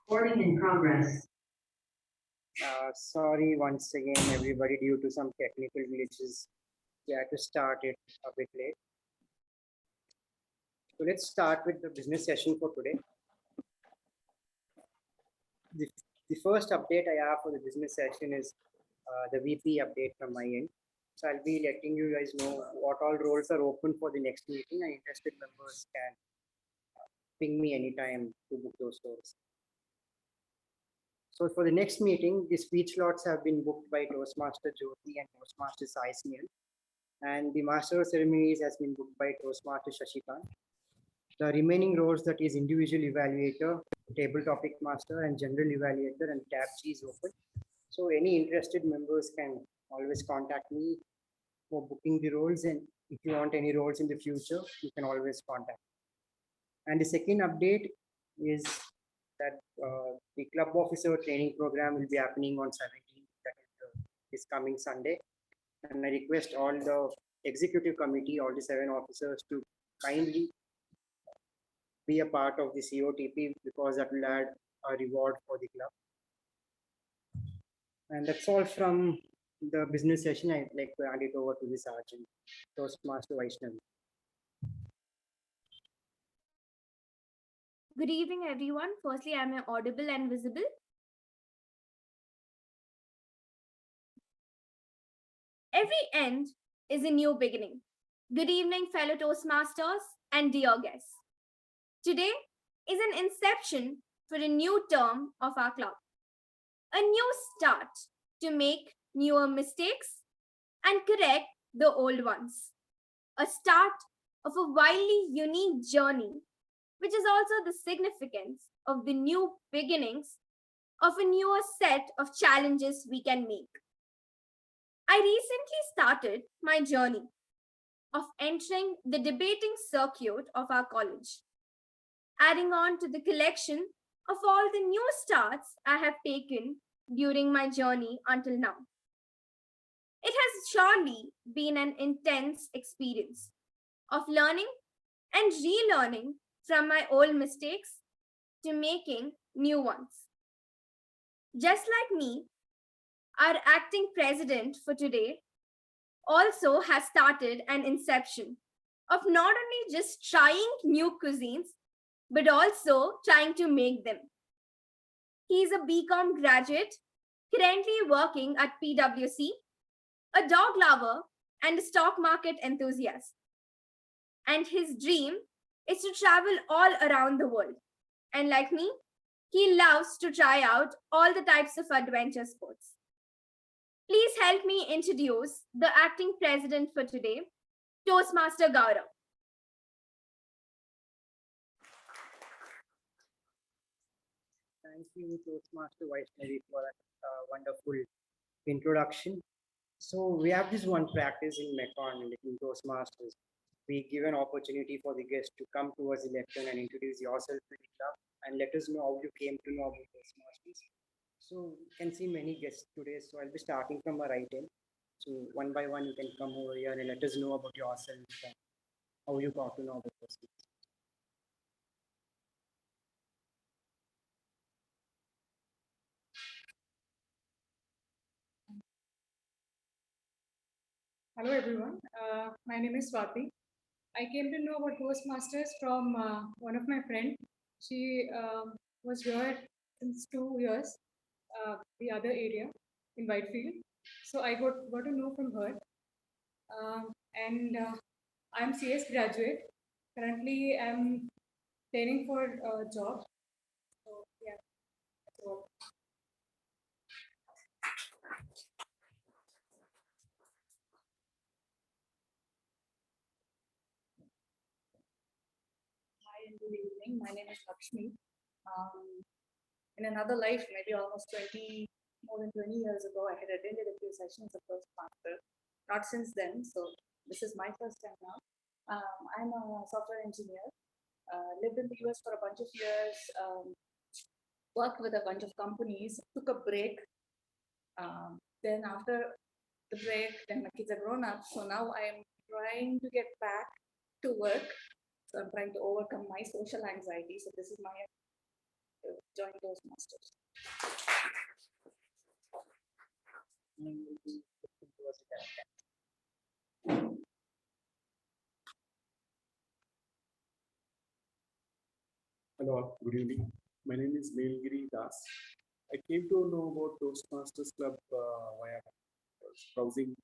Recording in progress. Sorry once again, everybody, due to some technical glitches. We had to start it a bit late. So let's start with the business session for today. The first update I have for the business session is the VP update from my end. So I'll be letting you guys know what all roles are open for the next meeting, and interested members can ping me anytime to book those roles. So for the next meeting, the speech slots have been booked by Toastmaster Jyoti and Toastmaster Sai Snehal, and the Master of Ceremonies has been booked by Toastmaster Shashikant. The remaining roles, that is individual evaluator, table topic master, and general evaluator, and tab G is open. So any interested members can always contact me for booking the roles, and if you want any roles in the future, you can always contact. And the second update is that the club officer training program will be happening on 17th, that is this coming Sunday. And I request all the executive committee, all the 7 officers, to kindly be a part of the COTP, because that will add a reward for the club. And that's all from the business session. I'd like to hand it over to the Sergeant, Toastmaster Vaishnavi. Good evening, everyone. Firstly, am I audible and visible? Every end is a new beginning. Good evening, fellow Toastmasters and dear guests. Today is an inception for a new term of our club. A new start to make newer mistakes and correct the old ones. A start of a wildly unique journey, which is also the significance of the new beginnings of a newer set of challenges we can make. I recently started my journey of entering the debating circuit of our college, adding on to the collection of all the new starts I have taken during my journey until now. It has surely been an intense experience of learning and relearning from my old mistakes to making new ones. Just like me, our acting president for today also has started an inception of not only just trying new cuisines, but also trying to make them. He is a BCom graduate, currently working at PwC, a dog lover, and a stock market enthusiast. And his dream is to travel all around the world. And like me, he loves to try out all the types of adventure sports. Please help me introduce the acting president for today, Toastmaster Gaurav. Thank you, Toastmaster Vaishnavi, for that wonderful introduction. So we have this one practice in Mekon, in Toastmasters. We give an opportunity for the guests to come towards the lectern and introduce yourself to the club and let us know how you came to know about Toastmasters. So you can see many guests today. So I'll be starting from my right end. So one by one, you can come over here and let us know about yourself and how you got to know about Toastmasters. Hello everyone, my name is Swati. I came to know about Toastmasters from one of my friends. She was here since 2 years, the other area in Whitefield. So I got to know from her. And I'm CS graduate. Currently, I'm training for a job. So yeah, that's all. Hi and good evening. My name is Lakshmi. In another life, maybe almost more than 20 years ago, I had attended a few sessions of Toastmaster. Not since then, so this is my first time now. I'm a software engineer. Lived in the US for a bunch of years. Worked with a bunch of companies. Took a break. Then after the break, then my kids are grown up. So now I'm trying to get back to work. So I'm trying to overcome my social anxiety. So this is my join Toastmasters. Hello, good evening. My name is Nilgiri Das. I came to know about Toastmasters Club via browsing,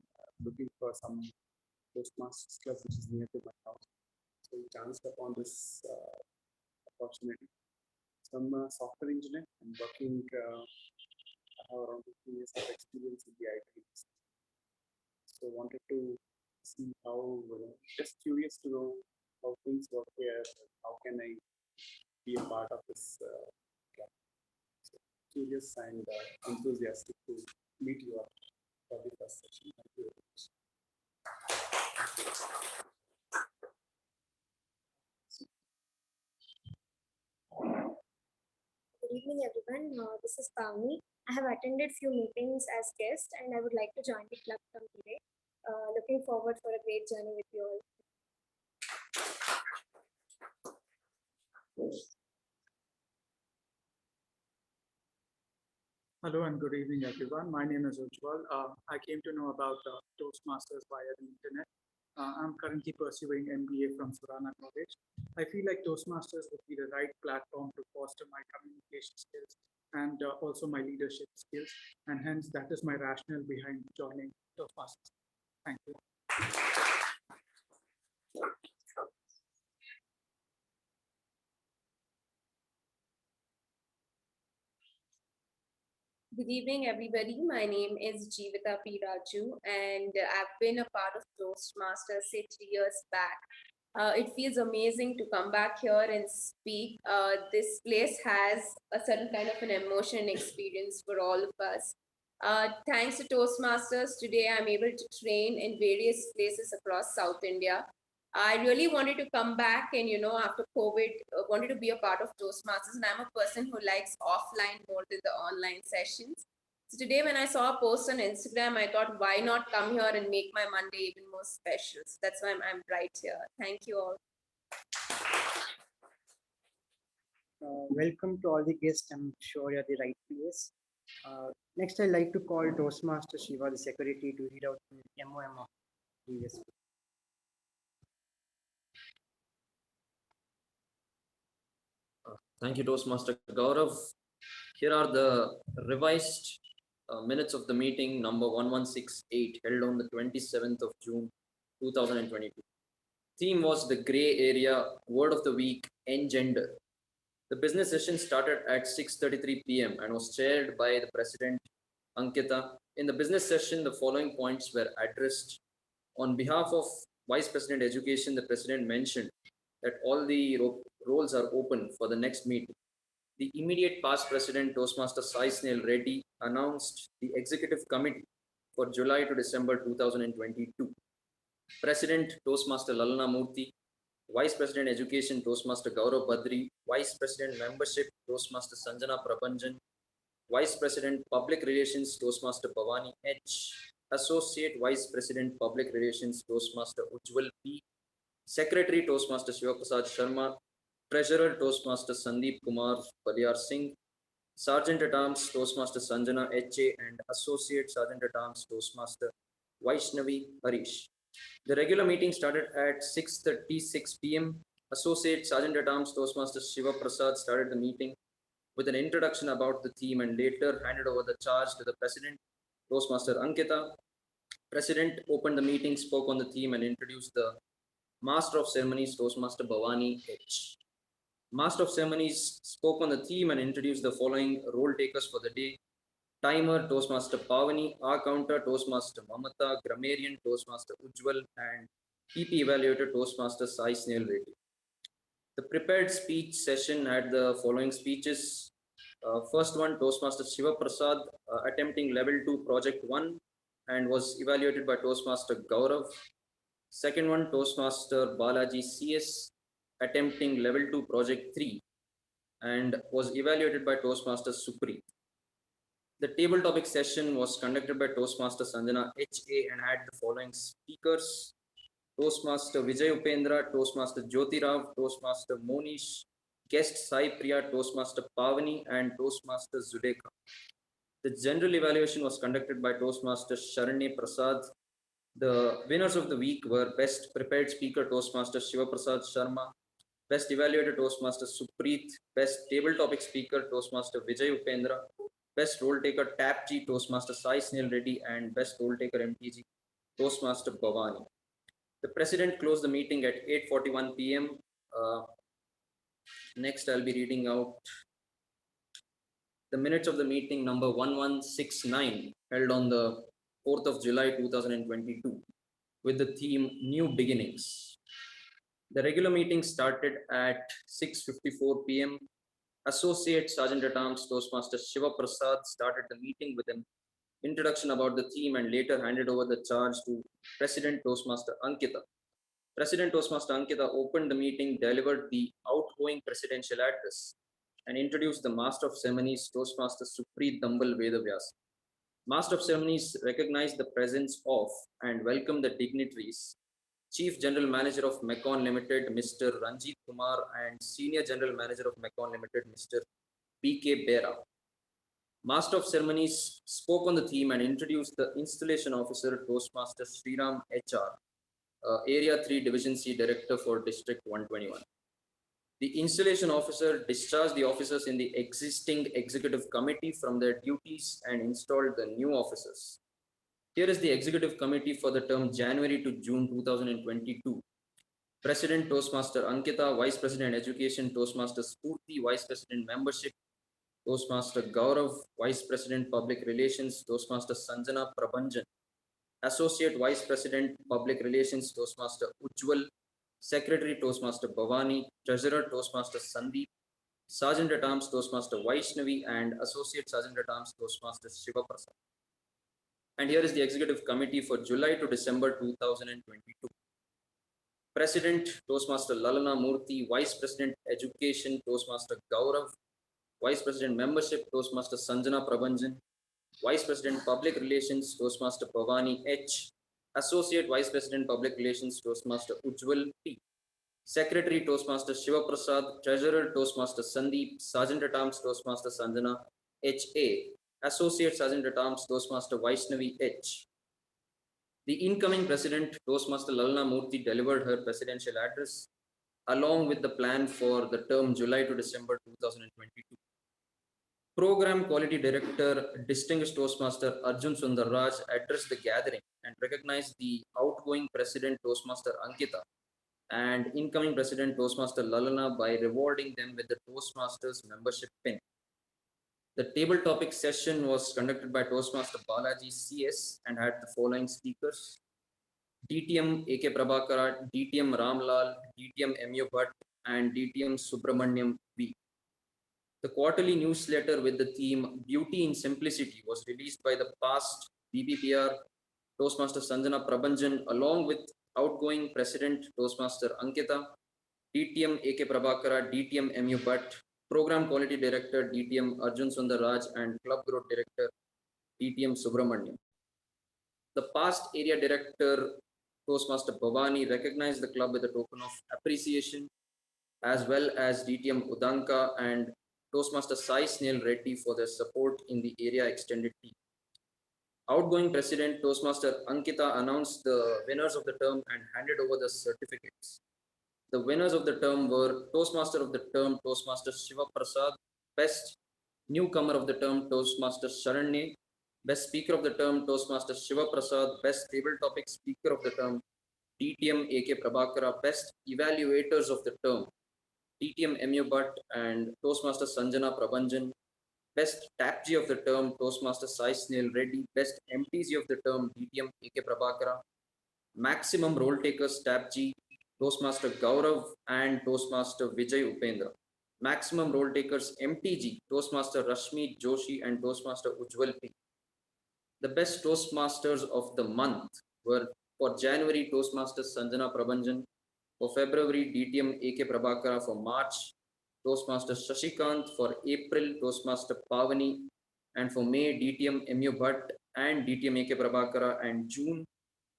looking for some Toastmasters Club which is near to my house. So I chanced upon this opportunity. So I'm a software engineer and working. I have around 15 years of experience in the IT industry. So wanted to see how, just curious to know how things work here. How can I be a part of this club? So curious and enthusiastic to meet you all for the first session. Thank you very much. Good evening, everyone. This is Pavni. I have attended few meetings as guest, and I would like to join the club from today. Looking forward for a great journey with you all. Hello and good evening, everyone. My name is Ujjwal. I came to know about Toastmasters via the internet. I'm currently pursuing MBA from Surana College. I feel like Toastmasters would be the right platform to foster my communication skills and also my leadership skills. And hence, that is my rationale behind joining Toastmasters. Thank you. Good evening, everybody. My name is Jeevita P. Raju, and I've been a part of Toastmasters, say, 3 years back. It feels amazing to come back here and speak. This place has a certain kind of an emotion and experience for all of us. Thanks to Toastmasters, today I'm able to train in various places across South India. I really wanted to come back and, after COVID, wanted to be a part of Toastmasters. And I'm a person who likes offline more than the online sessions. So today, when I saw a post on Instagram, I thought, why not come here and make my Monday even more special? So that's why I'm right here. Thank you all. Welcome to all the guests. I'm sure you're the right place. Next, I'd like to call Toastmaster Shiva, the secretary, to read out the MOM of previous. Thank you, Toastmaster Gaurav. Here are the revised minutes of the meeting number 1168 held on the 27th of June 2022. Theme was the gray area, word of the week, engender. The business session started at 6:33 p.m. and was chaired by the president, Ankita. In the business session, the following points were addressed. On behalf of Vice President Education, the president mentioned that all the roles are open for the next meeting. The immediate past president, Toastmaster Sai Snail Reddy, announced the executive committee for July to December 2022. President, Toastmaster Lalana Murthy, Vice President Education, Toastmaster Gaurav Badri, Vice President Membership, Toastmaster Sanjana Prapanjan, Vice President Public Relations, Toastmaster Bhavani H, Associate Vice President Public Relations, Toastmaster Ujjwal P, Secretary, Toastmaster Shivaprasad Sharma, Treasurer, Toastmaster Sandeep Kumar Baliar Singh, Sergeant at Arms, Toastmaster Sanjana H.A. and Associate Sergeant at Arms, Toastmaster Vaishnavi Harish. The regular meeting started at 6:36 p.m. Associate Sergeant at Arms, Toastmaster Shiva Prasad started the meeting with an introduction about the theme and later handed over the charge to the President, Toastmaster Ankita. President opened the meeting, spoke on the theme and introduced the Master of Ceremonies, Toastmaster Bhavani H. Master of Ceremonies spoke on the theme and introduced the following role takers for the day. Timer, Toastmaster Pavani, R-Counter, Toastmaster Mamata, Grammarian, Toastmaster Ujjwal, and PP Evaluator, Toastmaster Sai Snail Reddy. The prepared speech session had the following speeches. First one, Toastmaster Shiva Prasad, attempting level 2 project 1 and was evaluated by Toastmaster Gaurav. Second one, Toastmaster Balaji CS, attempting level 2 project 3 and was evaluated by Toastmaster Supreet. The table topic session was conducted by Toastmaster Sanjana H.A. and had the following speakers. Toastmaster Vijay Upendra, Toastmaster Jyoti Rao, Toastmaster Monish guest Sai Priya, Toastmaster Pavani, and Toastmaster Zudeka. The general evaluation was conducted by Toastmaster Sharanye Prasad. The winners of the week were Best Prepared Speaker Toastmaster Shiva Prasad Sharma, Best Evaluator Toastmaster Supreet, Best Table Topic Speaker Toastmaster Vijay Upendra, Best Role Taker Tap G Toastmaster Sai Snell Reddy, and Best Role Taker MTG Toastmaster Bhavani. The President closed the meeting at 8:41 p.m. Next, I'll be reading out the minutes of the meeting number 1169 held on the 4th of July 2022 with the theme New Beginnings. The regular meeting started at 6:54 p.m. Associate Sergeant at Arms Toastmaster Shiva Prasad started the meeting with an introduction about the theme and later handed over the charge to President Toastmaster Ankita. President Toastmaster Ankita opened the meeting, delivered the outgoing presidential address, and introduced the Master of Ceremonies Toastmaster Supreet Dambal Vedavyas. Master of Ceremonies recognized the presence of and welcomed the dignitaries, Chief General Manager of Mekon Limited, Mr. Ranjit Kumar, and Senior General Manager of Mekon Limited, Mr. B.K. Bera. Master of Ceremonies spoke on the theme and introduced the Installation Officer, Toastmaster Sriram HR, Area 3 Division C Director for District 121. The Installation Officer discharged the officers in the existing Executive Committee from their duties and installed the new officers. Here is the Executive Committee for the term January to June 2022. President Toastmaster Ankita, Vice President Education Toastmaster Spurti, Vice President Membership Toastmaster Gaurav, Vice President Public Relations Toastmaster Sanjana Prabhanjan, Associate Vice President Public Relations Toastmaster Ujjwal, Secretary Toastmaster Bhavani, Treasurer Toastmaster Sandeep, Sergeant at Arms Toastmaster Vaishnavi, and Associate Sergeant at Arms Toastmaster Shiva Prasad. And here is the Executive Committee for July to December 2022. President Toastmaster Lalana Murthy, Vice President Education Toastmaster Gaurav, Vice President Membership Toastmaster Sanjana Prabhanjan, Vice President Public Relations Toastmaster Bhavani H, Associate Vice President Public Relations Toastmaster Ujjwal P, Secretary Toastmaster Shiva Prasad, Treasurer Toastmaster Sandeep, Sergeant at Arms Toastmaster Sanjana H.A., Associate Sergeant at Arms Toastmaster Vaishnavi H. The incoming President Toastmaster Lalana Murthy delivered her presidential address along with the plan for the term July to December 2022. Program Quality Director, Distinguished Toastmaster Arjun Sundar Raj addressed the gathering and recognized the outgoing President Toastmaster Ankita and incoming President Toastmaster Lalana by rewarding them with the Toastmasters membership pin. The table topic session was conducted by Toastmaster Balaji CS and had the following speakers: DTM AK Prabhakara, DTM Ramlal, DTM MU Bhatt, and DTM Subramaniam V. The quarterly newsletter with the theme Beauty in Simplicity was released by the past BBPR Toastmaster Sanjana Prabhanjan along with outgoing President Toastmaster Ankita, DTM AK Prabhakara, DTM MU Bhatt, Program Quality Director DTM Arjun Sundar Raj, and Club Growth Director DTM Subramaniam. The past Area Director Toastmaster Bhavani recognized the club with a token of appreciation, as well as DTM Udanka and Toastmaster Sai Snell Reddy for their support in the area extended team. Outgoing President Toastmaster Ankita announced the winners of the term and handed over the certificates. The winners of the term were Toastmaster of the term Toastmaster Shiva Prasad, Best Newcomer of the term Toastmaster Sharanye, Best Speaker of the term Toastmaster Shiva Prasad, Best Table Topic Speaker of the term DTM AK Prabhakara, Best Evaluators of the term DTM MU Bhatt and Toastmaster Sanjana Prabhanjan, Best Tap G of the term Toastmaster Sai Snell Reddy, Best MTG of the term DTM AK Prabhakara, Maximum Role Takers Tap G, Toastmaster Gaurav and Toastmaster Vijay Upendra. Maximum Role Takers MTG, Toastmaster Rashmi Joshi and Toastmaster Ujjwal P. The best Toastmasters of the month were for January Toastmaster Sanjana Prabhanjan, for February DTM AK Prabhakara, for March Toastmaster Shashikant, for April Toastmaster Pavani, and for May DTM MU Bhatt and DTM AK Prabhakara, and June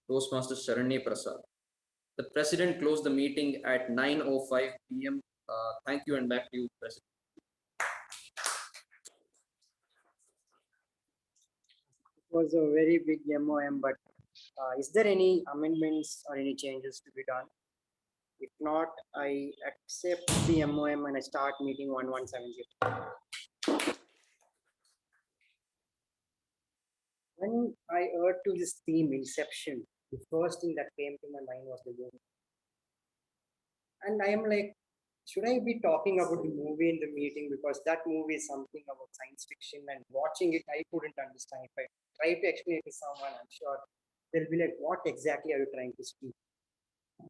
Toastmaster Sharanye Prasad. The President closed the meeting at 9:05 p.m. Thank you, and back to you, President. It was a very big MOM, but is there any amendments or any changes to be done? If not, I accept the MOM and I start meeting 1170. When I heard to this theme, Inception, the first thing that came to my mind was the movie. And I am like, should I be talking about the movie in the meeting? Because that movie is something about science fiction, and watching it, I couldn't understand. If I try to explain it to someone, I'm sure they'll be like, what exactly are you trying to speak?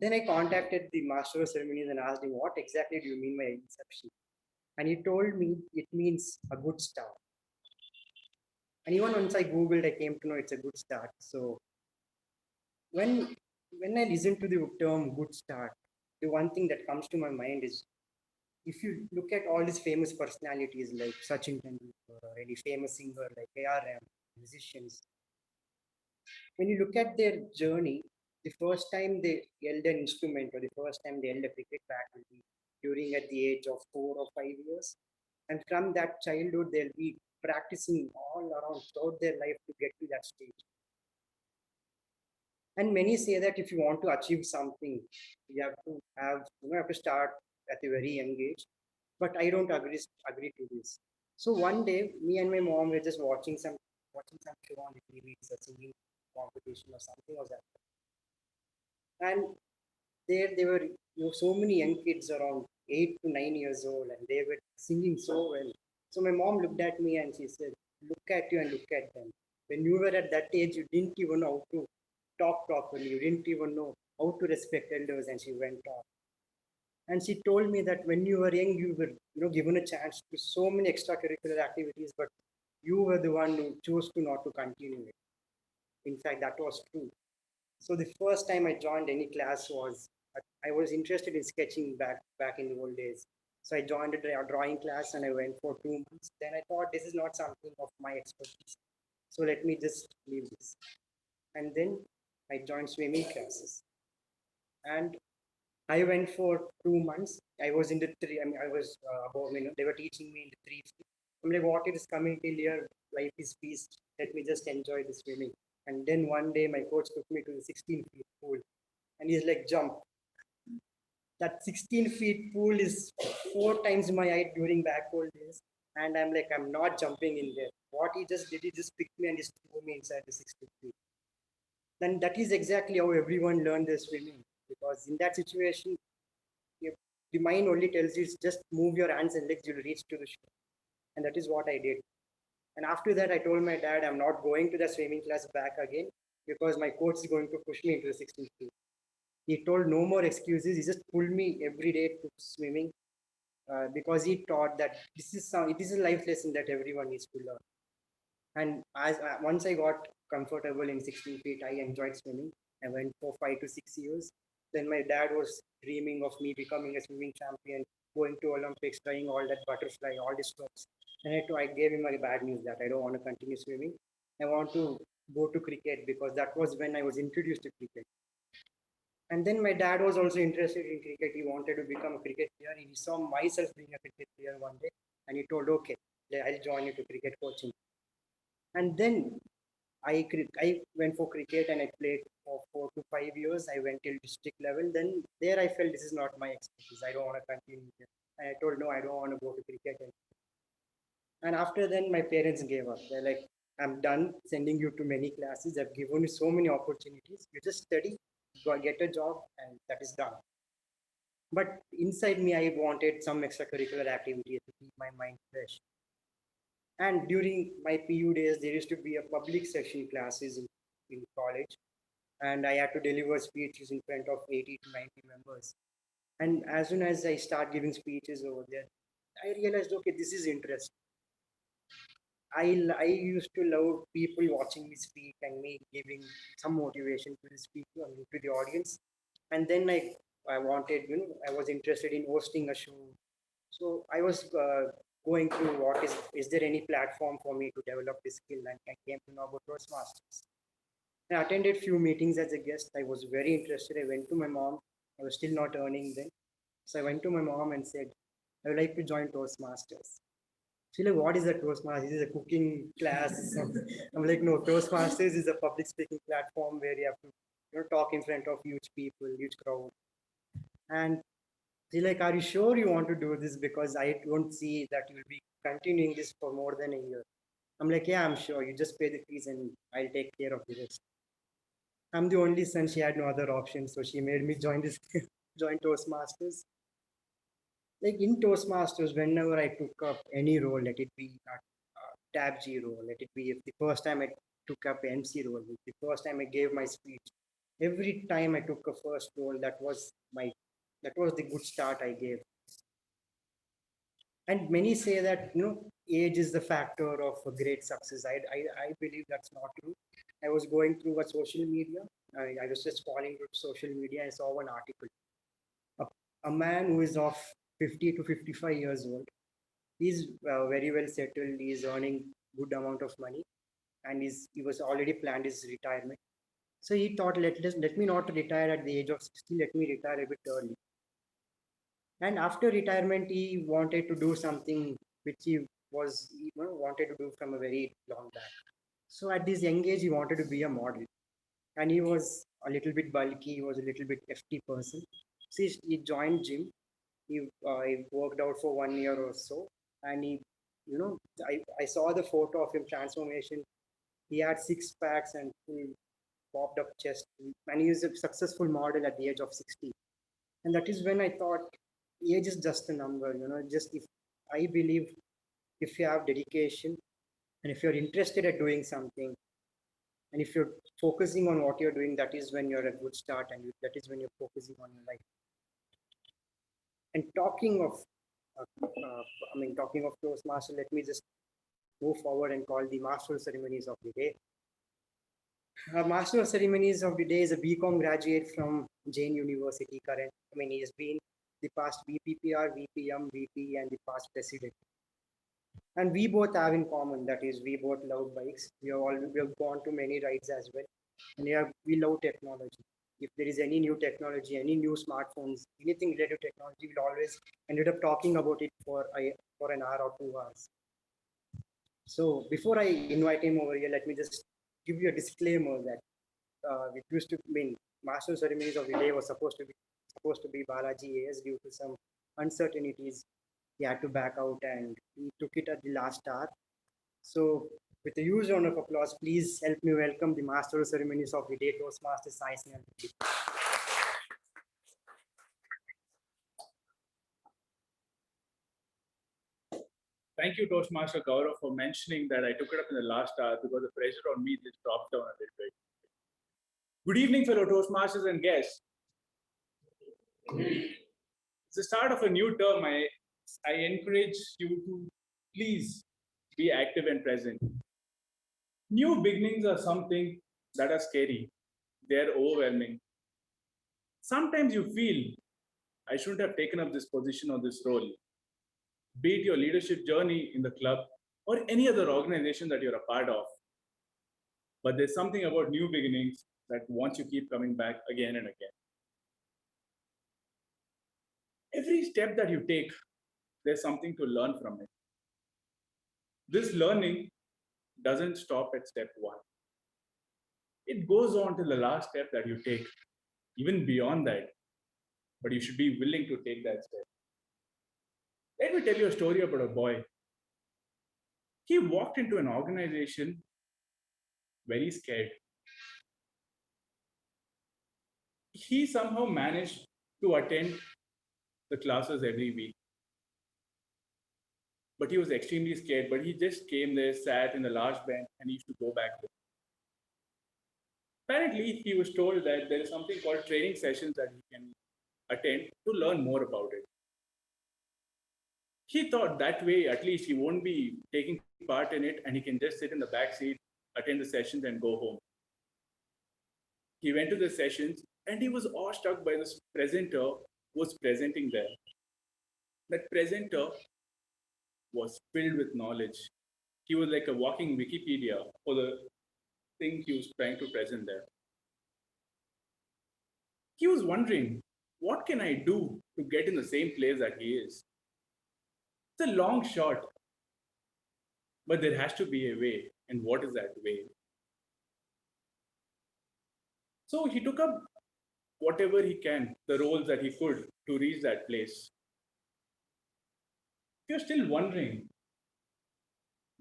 Then I contacted the master of ceremonies and asked him, what exactly do you mean by inception? And he told me it means a good start. And even once I Googled, I came to know it's a good start. So when I listen to the term good start, the one thing that comes to my mind is if you look at all these famous personalities like Sachin Tendulkar or any famous singer like ARM, musicians, when you look at their journey, the first time they held an instrument or the first time they held a cricket bat will be during at the age of 4 or 5 years. And from that childhood, they'll be practicing all around throughout their life to get to that stage. And many say that if you want to achieve something, you have to start at a very young age. But I don't agree to this. So one day, me and my mom were just watching some show on the TV, it's a singing competition or something was that. And there were so many young kids around 8 to 9 years old, and they were singing so well. So my mom looked at me and she said, "Look at you and look at them. When you were at that age, you didn't even know how to talk properly. You didn't even know how to respect elders." And she went on. And she told me that when you were young, you were given a chance to so many extracurricular activities, but you were the one who chose to not to continue it. In fact, that was true. So the first time I joined any class was I was interested in sketching back in the old days. So I joined a drawing class and I went for 2 months. Then I thought this is not something of my expertise. So let me just leave this. And then I joined swimming classes. And I went for 2 months. I was in the three. I mean, I was above. They were teaching me in the 3 feet. I'm like, what is coming till here? Life is peace. Let me just enjoy the swimming. And then one day, my coach took me to the 16 feet pool, and he's like, jump. That 16 feet pool is 4 times my height during back old days, and I'm like, I'm not jumping in there. What he just did, he just picked me and just threw me inside the 16 feet. Then that is exactly how everyone learned their swimming, because in that situation, if the mind only tells you just move your hands and legs, you'll reach to the shore. And that is what I did. And after that, I told my dad, I'm not going to the swimming class back again because my coach is going to push me into the 16th feet. He told no more excuses. He just pulled me every day to swimming because he taught that it is a life lesson that everyone needs to learn. And once I got comfortable in 16 feet, I enjoyed swimming. I went for 5 to 6 years. Then my dad was dreaming of me becoming a swimming champion, going to Olympics, trying all that butterfly, all the strokes. And I gave him a bad news that I don't want to continue swimming. I want to go to cricket because that was when I was introduced to cricket. And then my dad was also interested in cricket. He wanted to become a cricket player. He saw myself being a cricket player one day, and he told, "Okay, I'll join you to cricket coaching." And then I went for cricket and I played for 4 to 5 years. I went till district level. Then there I felt this is not my expertise. I don't want to continue here. And I told no, I don't want to go to cricket. And after then my parents gave up. They're like, I'm done sending you to many classes. I've given you so many opportunities. You just study, go get a job, and that is done. But inside me, I wanted some extracurricular activities to keep my mind fresh. And during my PU days, there used to be a public session classes in college, and I had to deliver speeches in front of 80 to 90 members. And as soon as I start giving speeches over there, I realized, okay, this is interesting. I used to love people watching me speak and me giving some motivation to the speaker, to the audience. And then I wanted, I was interested in hosting a show. So I was going through is there any platform for me to develop this skill, and I came to know about Toastmasters. I attended few meetings as a guest. I was very interested. I went to my mom. I was still not earning then. So I went to my mom and said, I would like to join Toastmasters. She's like, what is a Toastmasters? Is it a cooking class? I'm like, no, Toastmasters is a public speaking platform where you have to talk in front of huge people, huge crowd. And she's like, are you sure you want to do this? Because I don't see that you'll be continuing this for more than a year. I'm like, yeah, I'm sure. You just pay the fees and I'll take care of the rest. I'm the only son. She had no other option. So she made me join this, join Toastmasters. Like in Toastmasters, whenever I took up any role, let it be a tab G role, let it be if the first time I took up MC role, the first time I gave my speech, every time I took a first role, that was the good start I gave. And many say that age is the factor of a great success. I believe that's not true. I was going through a social media. I was just scrolling through social media. I saw one article. A man who is of 50 to 55 years old. He's very well settled. He's earning good amount of money, and he was already planned his retirement. So he thought, let me not retire at the age of 60. Let me retire a bit early. And after retirement, he wanted to do something which he wanted to do from a very long back. So at this young age, he wanted to be a model, and he was a little bit bulky. He was a little bit FT person. So he joined gym. He worked out for 1 year or so, and I saw the photo of him transformation. He had six packs and full popped up chest, and he is a successful model at the age of 60. And that is when I thought, age is just a number. Just if I believe, if you have dedication and if you're interested at doing something, and if you're focusing on what you're doing, that is when you're a good start, and that is when you're focusing on your life. And talking of Toastmaster, let me just move forward and call the Master of Ceremonies of the day. Master of Ceremonies of the day is a BCom graduate from Jain University. He has been the past VPPR, VPM, VP, and the past president. And we both have in common, that is, we both love bikes. We have gone to many rides as well, and we love technology. If there is any new technology, any new smartphones, anything related to technology, we'll always ended up talking about it for an hour or 2 hours. So before I invite him over here, let me just give you a disclaimer that it used to mean Master Ceremonies of the day was supposed to be Balaji AS. Due to some uncertainties, he had to back out and he took it at the last hour. So with a huge round of applause, please help me welcome the Master of Ceremonies of the day, Toastmaster Sai Snell. Thank you, Toastmaster Gaurav, for mentioning that I took it up in the last hour because the pressure on me just dropped down a little bit. Good evening, fellow Toastmasters and guests. It's the start of a new term. I encourage you to please be active and present. New beginnings are something that are scary. They're overwhelming. Sometimes you feel, I shouldn't have taken up this position or this role. Be it your leadership journey in the club or any other organization that you're a part of. But there's something about new beginnings that wants you keep coming back again and again. Every step that you take, there's something to learn from it. This learning doesn't stop at step one. It goes on to the last step that you take, even beyond that. But you should be willing to take that step. Let me tell you a story about a boy. He walked into an organization very scared. He somehow managed to attend the classes every week. But he was extremely scared. But he just came there, sat in the last bench, and he used to go back home. Apparently, he was told that there is something called training sessions that he can attend to learn more about it. He thought that way, at least he won't be taking part in it and he can just sit in the back seat, attend the sessions and go home. He went to the sessions and he was awestruck by this presenter who was presenting there. That presenter was filled with knowledge. He was like a walking Wikipedia for the thing he was trying to present there. He was wondering, what can I do to get in the same place that he is. It's a long shot, but there has to be a way. And what is that way? So he took up whatever he can, the roles that he could to reach that place. If you're still wondering,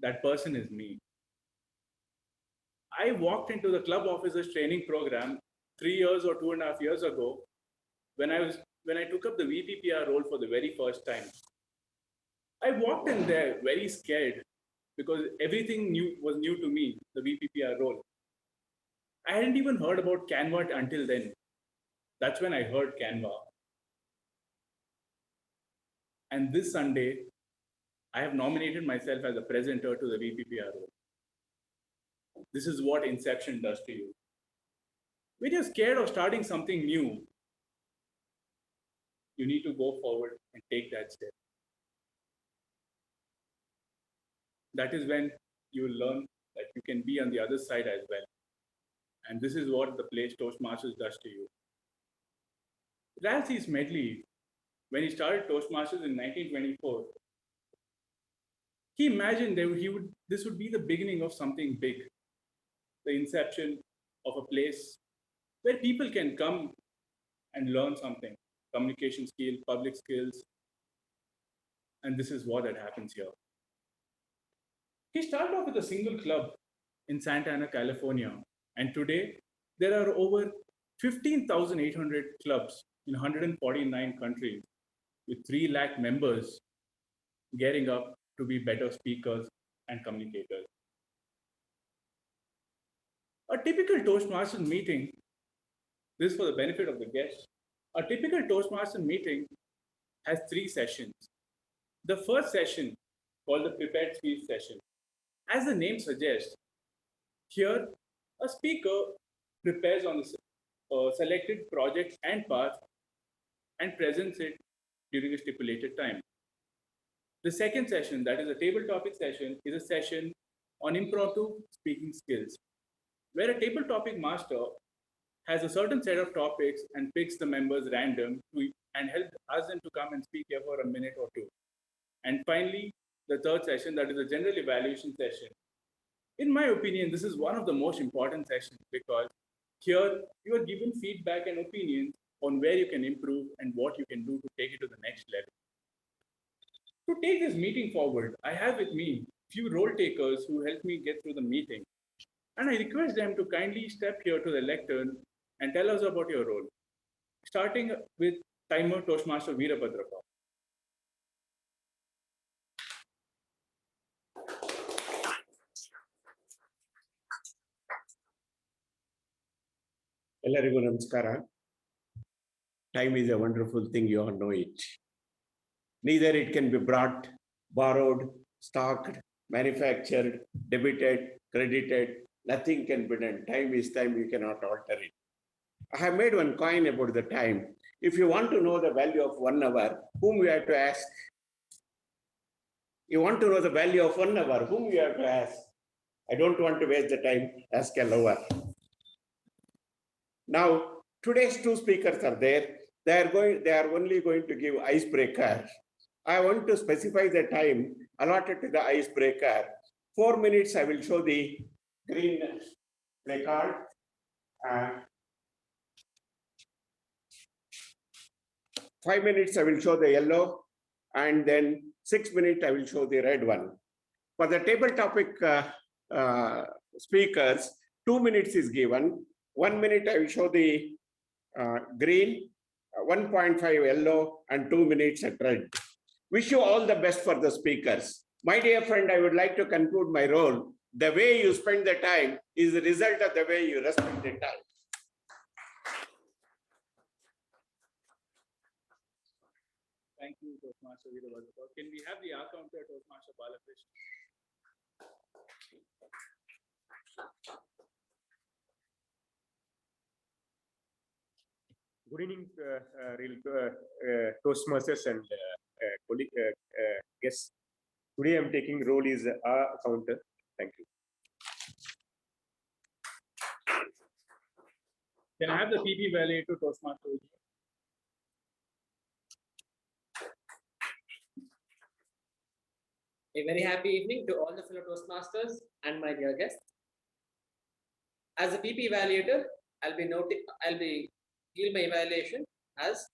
that person is me. I walked into the club officers training program 3 years or 2.5 years ago when I took up the VPPR role for the very first time. I walked in there very scared because everything new was new to me, the VPPR role. I hadn't even heard about Canva until then. That's when I heard Canva. And this Sunday, I have nominated myself as a presenter to the VPPR role. This is what Inception does to you. When you're scared of starting something new, you need to go forward and take that step. That is when you will learn that you can be on the other side as well. And this is what the place Toastmasters does to you. Ralph C. Smedley, when he started Toastmasters in 1924, he imagined that this would be the beginning of something big, the inception of a place where people can come and learn something, communication skills, public skills, and this is what happens here. He started off with a single club in Santa Ana, California, and today there are over 15,800 clubs in 149 countries with 3 lakh members gearing up to be better speakers and communicators. A typical Toastmasters meeting, this is for the benefit of the guests, a typical Toastmasters meeting has 3 sessions. The first session, called the prepared speech session. As the name suggests, here a speaker prepares on the selected project and path and presents it during a stipulated time. The second session, that is a table topic session, is a session on impromptu speaking skills, where a table topic master has a certain set of topics and picks the members random and asks them to come and speak here for a minute or two. And finally, the third session, that is a general evaluation session. In my opinion, this is one of the most important sessions because here you are given feedback and opinions on where you can improve and what you can do to take it to the next level. To take this meeting forward, I have with me few role takers who helped me get through the meeting. And I request them to kindly step here to the lectern and tell us about your role. Starting with timer Toastmaster Veerabhadrappa. ಎಲ್ಲರಿಗೂ ನಮಸ್ಕಾರ. Time is a wonderful thing, you all know it. Neither it can be brought, borrowed, stocked, manufactured, debited, credited, nothing can be done. Time is time, you cannot alter it. I have made one coin about the time. If you want to know the value of 1 hour, whom you have to ask? You want to know the value of 1 hour, whom you have to ask? I don't want to waste the time, ask a lover. Now, today's 2 speakers are there. They are only going to give icebreaker. I want to specify the time allotted to the icebreaker. 4 minutes, I will show the green placard. 5 minutes, I will show the yellow. And then 6 minutes, I will show the red one. For the table topic speakers, 2 minutes is given. 1 minute, I will show the green, 1.5 yellow, and 2 minutes at red. Wish you all the best for the speakers. My dear friend, I would like to conclude my role. The way you spend the time is the result of the way you respect the time. Thank you, Toastmaster Veerabhadrappa. Can we have the counter, Toastmaster Balakrishna? Good evening, Toastmasters and guests. Today I'm taking role is counter. Thank you. Can I have the PP value to Toastmaster? A very happy evening to all the fellow Toastmasters and my dear guests. As a PP evaluator, I'll be giving my evaluation as,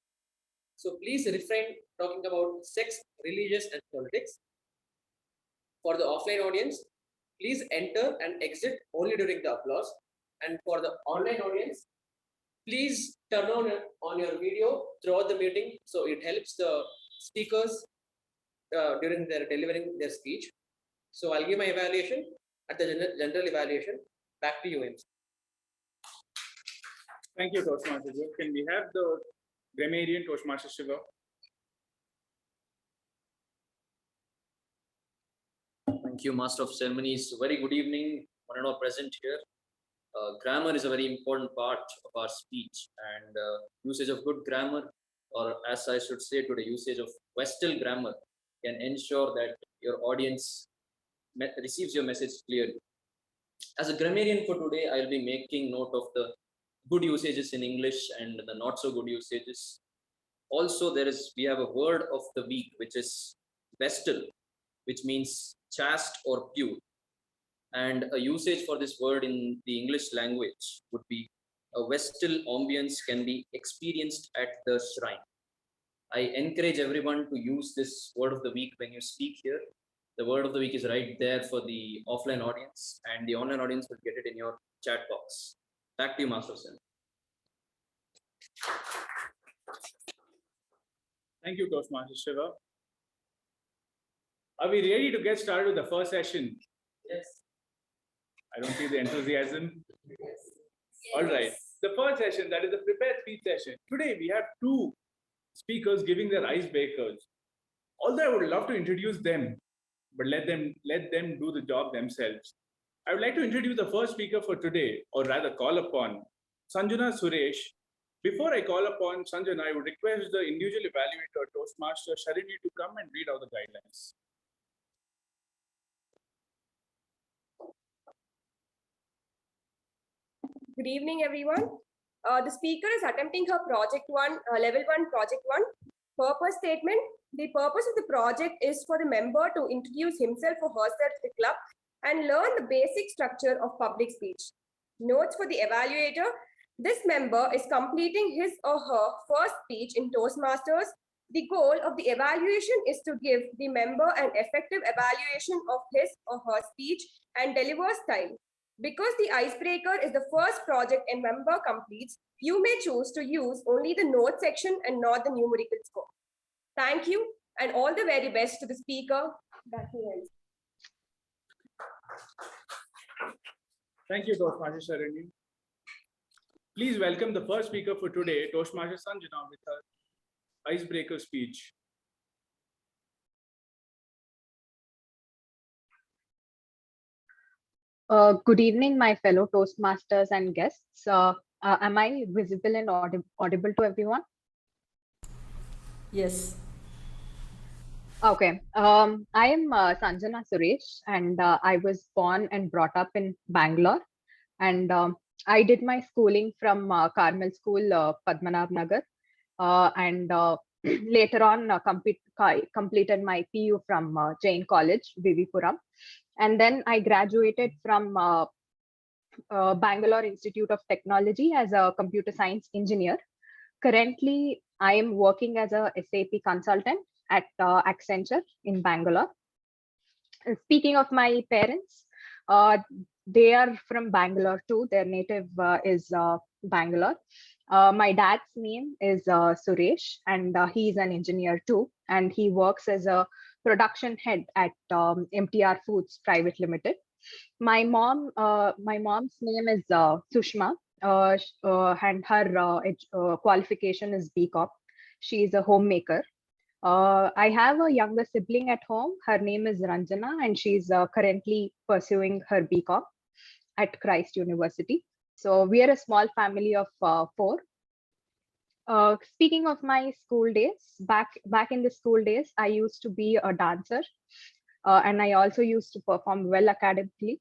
so please refrain talking about sex, religious and politics. For the offline audience, please enter and exit only during the applause. And for the online audience, please turn on your video throughout the meeting so it helps the speakers during their delivering their speech. So I'll give my evaluation at the general evaluation. Back to you, MC. Thank you, Toastmaster. Can we have the grammarian Toastmaster Shiva? Thank you, Master of Ceremonies. Very good evening, one and all present here. Grammar is a very important part of our speech, and usage of good grammar, or as I should say today, usage of Western grammar can ensure that your audience receives your message clearly. As a grammarian for today, I'll be making note of the good usages in English and the not so good usages. Also, we have a word of the week, which is vestal, which means chaste or pure. And a usage for this word in the English language would be a vestal ambience can be experienced at the shrine. I encourage everyone to use this word of the week when you speak here. The word of the week is right there for the offline audience, and the online audience will get it in your chat box. Back to you, Master Sen. Thank you, Toastmaster Shiva. Are we ready to get started with the first session? Yes. I don't see the enthusiasm. Yes. All right. The first session, that is the prepared speech session. Today we have two speakers giving their icebreakers. Although I would love to introduce them, but let them do the job themselves. I would like to introduce the first speaker for today, or rather call upon Sanjana Suresh. Before I call upon Sanjana, I would request the individual evaluator, Toastmaster Sharini, to come and read out the guidelines. Good evening, everyone. The speaker is attempting her level 1 project 1 purpose statement. The purpose of the project is for the member to introduce himself or herself to the club and learn the basic structure of public speech. Notes for the evaluator: this member is completing his or her first speech in Toastmasters. The goal of the evaluation is to give the member an effective evaluation of his or her speech and deliver style. Because the icebreaker is the first project a member completes, you may choose to use only the note section and not the numerical score. Thank you, and all the very best to the speaker. Back to you. Thank you, Toastmaster Sharini. Please welcome the first speaker for today, Toastmaster Sanjana, with her icebreaker speech. Good evening, my fellow Toastmasters and guests. Am I visible and audible to everyone? Yes. Okay. I am Sanjana Suresh, and I was born and brought up in Bangalore. And I did my schooling from Carmel School, Padmanabh Nagar. And later on, completed my PU from Jain College, Vivipuram. And then I graduated from Bangalore Institute of Technology as a computer science engineer. Currently, I am working as a SAP consultant at Accenture in Bangalore. Speaking of my parents, they are from Bangalore too. Their native is Bangalore. My dad's name is Suresh, and he's an engineer too. And he works as a production head at MTR Foods Private Limited. My mom's name is Sushma, and her qualification is BCom. She is a homemaker. I have a younger sibling at home. Her name is Ranjana, and she's currently pursuing her BCom at Christ University. So we are a small family of 4. Speaking of my school days, back in the school days, I used to be a dancer, and I also used to perform well academically.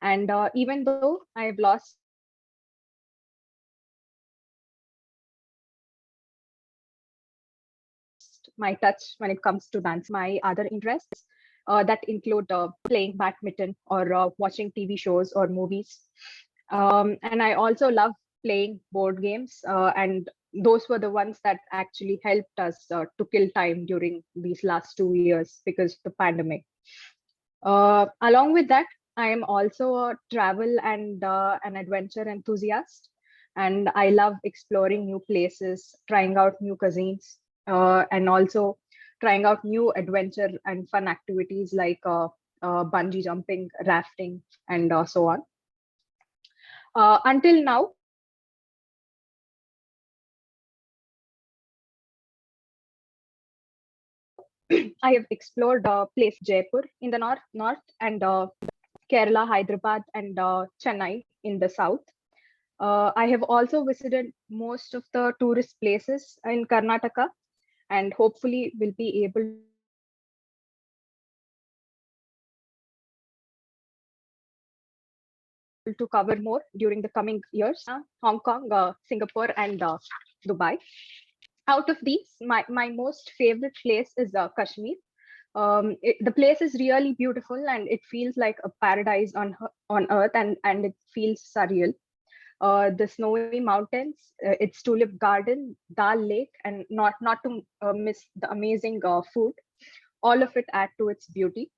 And even though I have lost my touch when it comes to dance, my other interests, that include playing badminton or watching TV shows or movies. And I also love playing board games, and those were the ones that actually helped us to kill time during these last 2 years because of the pandemic. Along with that, I am also a travel and an adventure enthusiast, and I love exploring new places, trying out new cuisines, and also trying out new adventure and fun activities like bungee jumping, rafting, and so on. Until now, I have explored place Jaipur in the north, and Kerala, Hyderabad, and Chennai in the south. I have also visited most of the tourist places in Karnataka, and hopefully will be able to cover more during the coming years. Hong Kong, Singapore, and Dubai. Out of these, my most favorite place is Kashmir. The place is really beautiful and it feels like a paradise on earth, and it feels surreal. The snowy mountains, its tulip garden, Dal Lake, and not to miss the amazing food. All of it add to its beauty.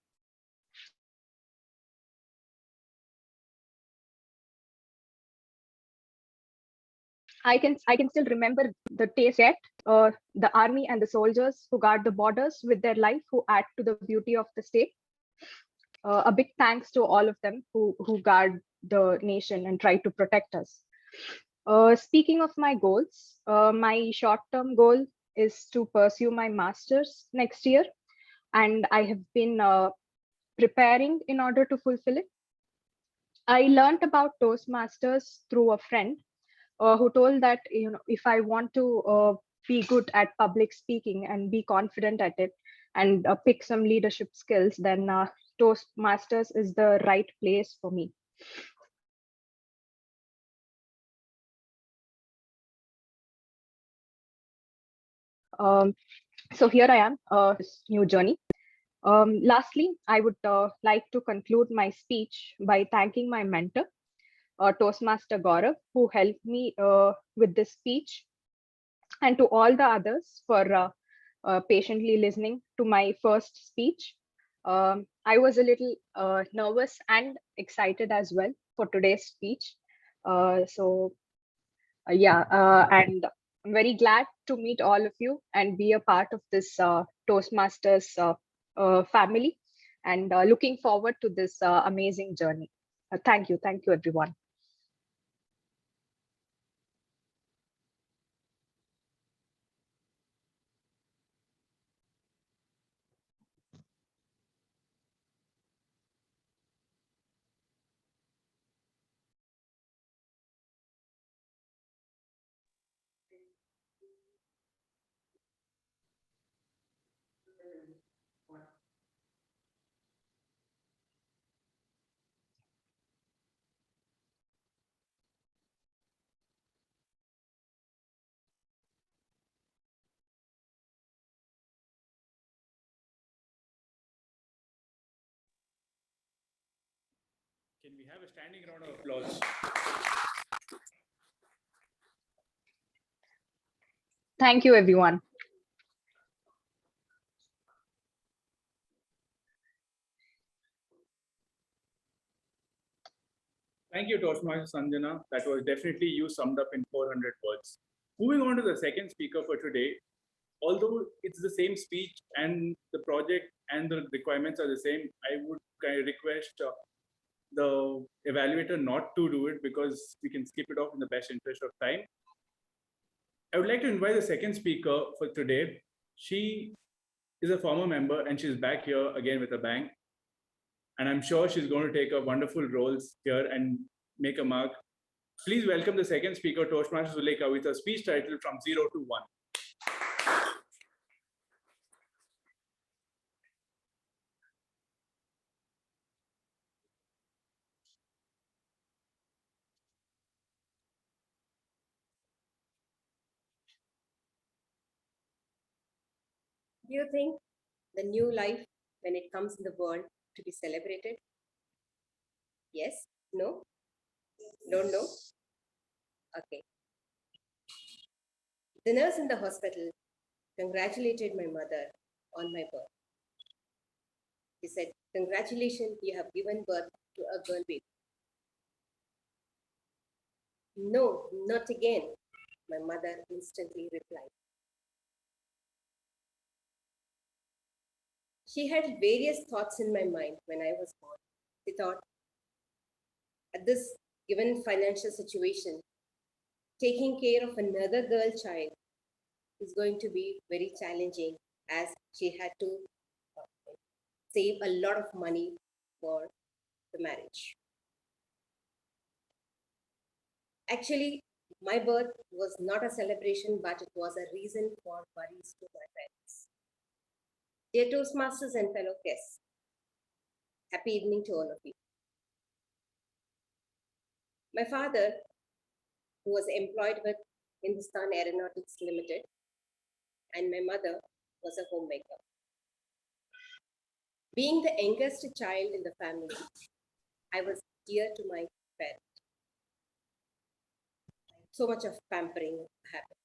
I can still remember the taste yet. The army and the soldiers who guard the borders with their life, who add to the beauty of the state. A big thanks to all of them who guard the nation and try to protect us. Speaking of my goals, my short-term goal is to pursue my master's next year, and I have been preparing in order to fulfill it. I learned about Toastmasters through a friend who told that if I want to be good at public speaking and be confident at it and pick some leadership skills, then Toastmasters is the right place for me. So here I am, this new journey. Lastly, I would like to conclude my speech by thanking my mentor, Toastmaster Gaurav, who helped me with this speech, and to all the others for patiently listening to my first speech. I was a little nervous and excited as well for today's speech. And I'm very glad to meet all of you and be a part of this Toastmasters family, and looking forward to this amazing journey. Thank you, everyone. Can we have a standing round of applause? Thank you, everyone. Thank you, Toastmaster Sanjana. That was definitely you summed up in 400 words. Moving on to the second speaker for today. Although it's the same speech and the project and the requirements are the same, I would request the evaluator not to do it because we can skip it off in the best interest of time. I would like to invite the second speaker for today. She is a former member and she's back here again with a bang. And I'm sure she's going to take a wonderful roles here and make a mark. Please welcome the second speaker, Toastmaster Zulekha, with a speech title From Zero to One. Do you think the new life when it comes in the world to be celebrated? Yes? No? Don't know? Okay. The nurse in the hospital congratulated my mother on my birth. He said, "Congratulations, you have given birth to a girl baby." "No, not again," my mother instantly replied. She had various thoughts in my mind when I was born. She thought, at this given financial situation, taking care of another girl child is going to be very challenging, as she had to save a lot of money for the marriage. Actually, my birth was not a celebration, but it was a reason for worries to my parents. Dear Toastmasters and fellow guests, happy evening to all of you. My father, who was employed with Hindustan Aeronautics Limited, and my mother was a homemaker. Being the youngest child in the family, I was dear to my parents. So much of pampering happened.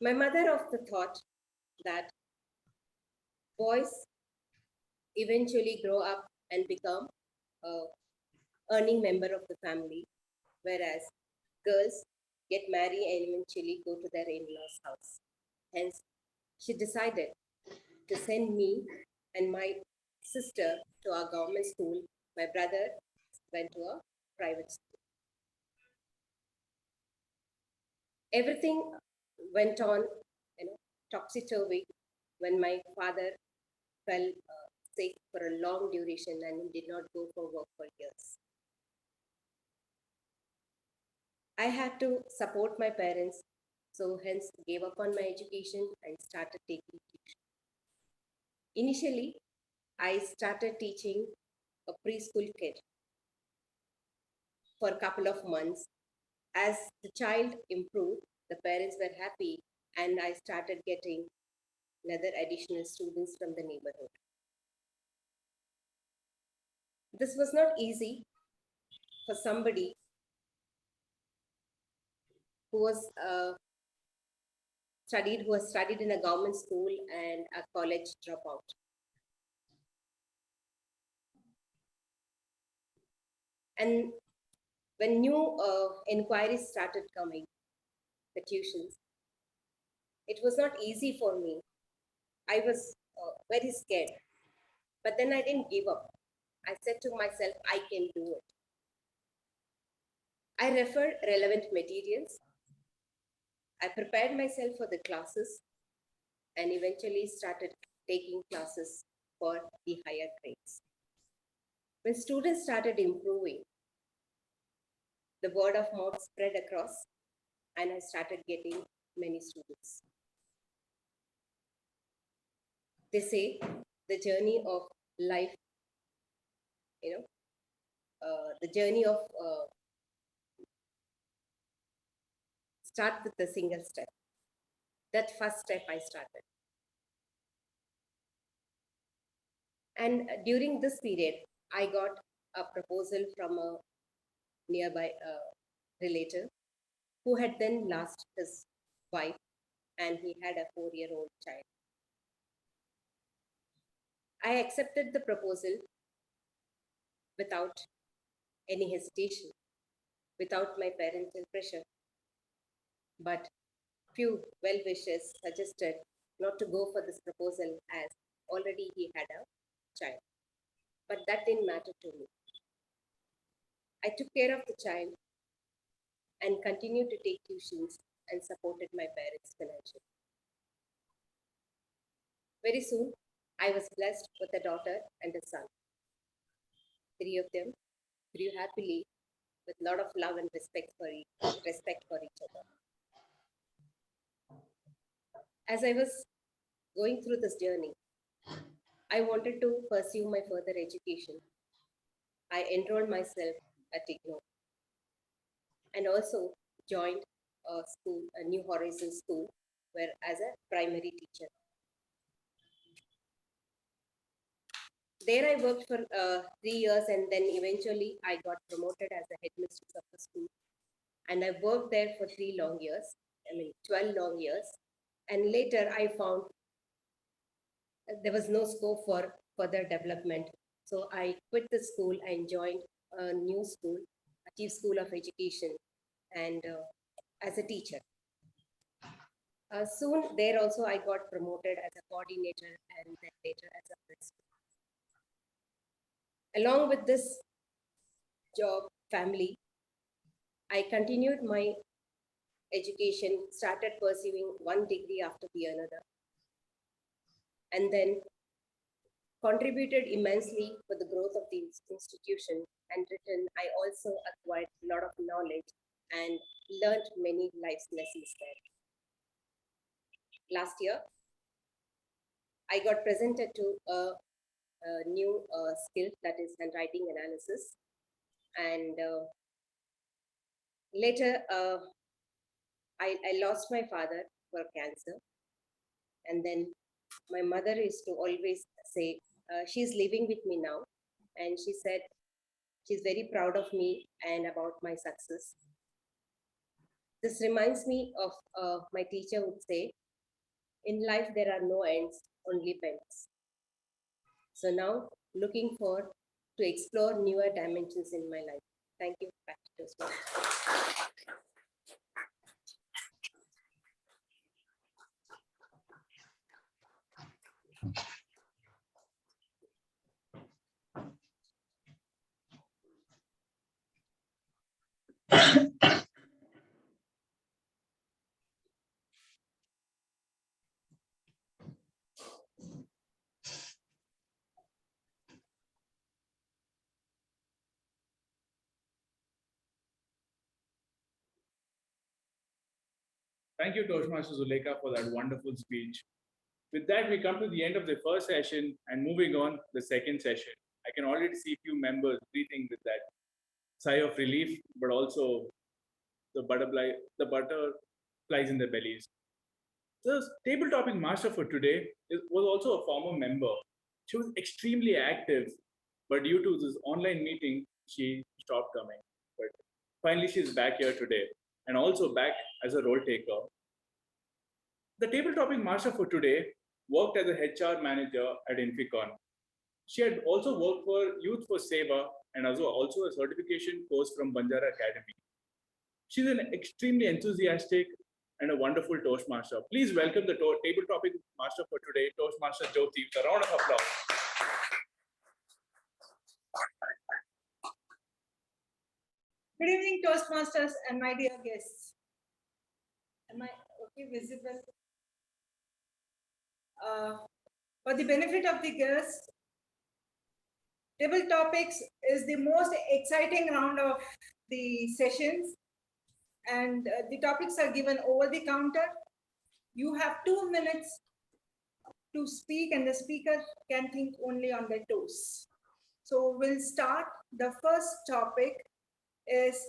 My mother of the thought that boys eventually grow up and become a earning member of the family, whereas girls get married and eventually go to their in-laws' house. Hence, she decided to send me and my sister to our government school. My brother went to a private school. Everything went on, topsy-turvy when my father fell sick for a long duration and did not go for work for years. I had to support my parents, so hence gave up on my education and started taking tuition. Initially, I started teaching a preschool kid for a couple of months. As the child improved, the parents were happy, and I started getting another additional students from the neighborhood. This was not easy for somebody who has studied in a government school and a college dropout. And when new inquiries started coming, the tuitions, it was not easy for me. I was very scared, but then I didn't give up. I said to myself, I can do it. I referred relevant materials. I prepared myself for the classes and eventually started taking classes for the higher grades. When students started improving, the word of mouth spread across and I started getting many students. They say the journey of life, the journey of start with a single step. That first step I started. And during this period, I got a proposal from a nearby relative who had then lost his wife and he had a 4-year-old child. I accepted the proposal without any hesitation, without my parental pressure. But few well-wishers suggested not to go for this proposal as already he had a child. But that didn't matter to me. I took care of the child and continued to take tuitions and supported my parents financially. Very soon, I was blessed with a daughter and a son. 3 of them grew happily with a lot of love and respect for each other. As I was going through this journey, I wanted to pursue my further education. I enrolled myself at IGNOU and also joined a school, a New Horizons school, where as a primary teacher. There I worked for 3 years, and then eventually I got promoted as the headmistress of the school. And I worked there for 3 long years, 12 long years. And later I found there was no scope for further development. So I quit the school and joined a new school, Chief School of Education, and as a teacher. Soon there also I got promoted as a coordinator and then later as a principal. Along with this job, family, I continued my education, started pursuing one degree after the another, and then contributed immensely for the growth of the institution. And return, I also acquired a lot of knowledge and learned many life lessons there. Last year, I got presented to a new skill, that is handwriting analysis. And later, I lost my father for cancer. And then my mother used to always say, she's living with me now. And she said, she's very proud of me and about my success. This reminds me of my teacher would say, in life, there are no ends, only bends. So now, looking forward to explore newer dimensions in my life. Thank you. Back to Toastmasters. Thank you, Toastmaster Zuleka, for that wonderful speech. With that, we come to the end of the first session and moving on the second session. I can already see a few members breathing with that sigh of relief, but also the butterflies in their bellies. The table topic master for today was also a former member. She was extremely active, but due to this online meeting, she stopped coming. But finally, she's back here today and also back as a role taker. The table topic master for today worked as a HR manager at Inficon. She had also worked for Youth for Seva and also a certification course from Banjara Academy. She's an extremely enthusiastic and a wonderful Toastmaster. Please welcome the table topic master for today, Toastmaster Jyoti, with a round of applause. Good evening, Toastmasters and my dear guests. Am I okay, visible? For the benefit of the guests, table topics is the most exciting round of the sessions, and the topics are given over the counter. You have 2 minutes to speak, and the speaker can think only on their toes. So we'll start. The first topic is,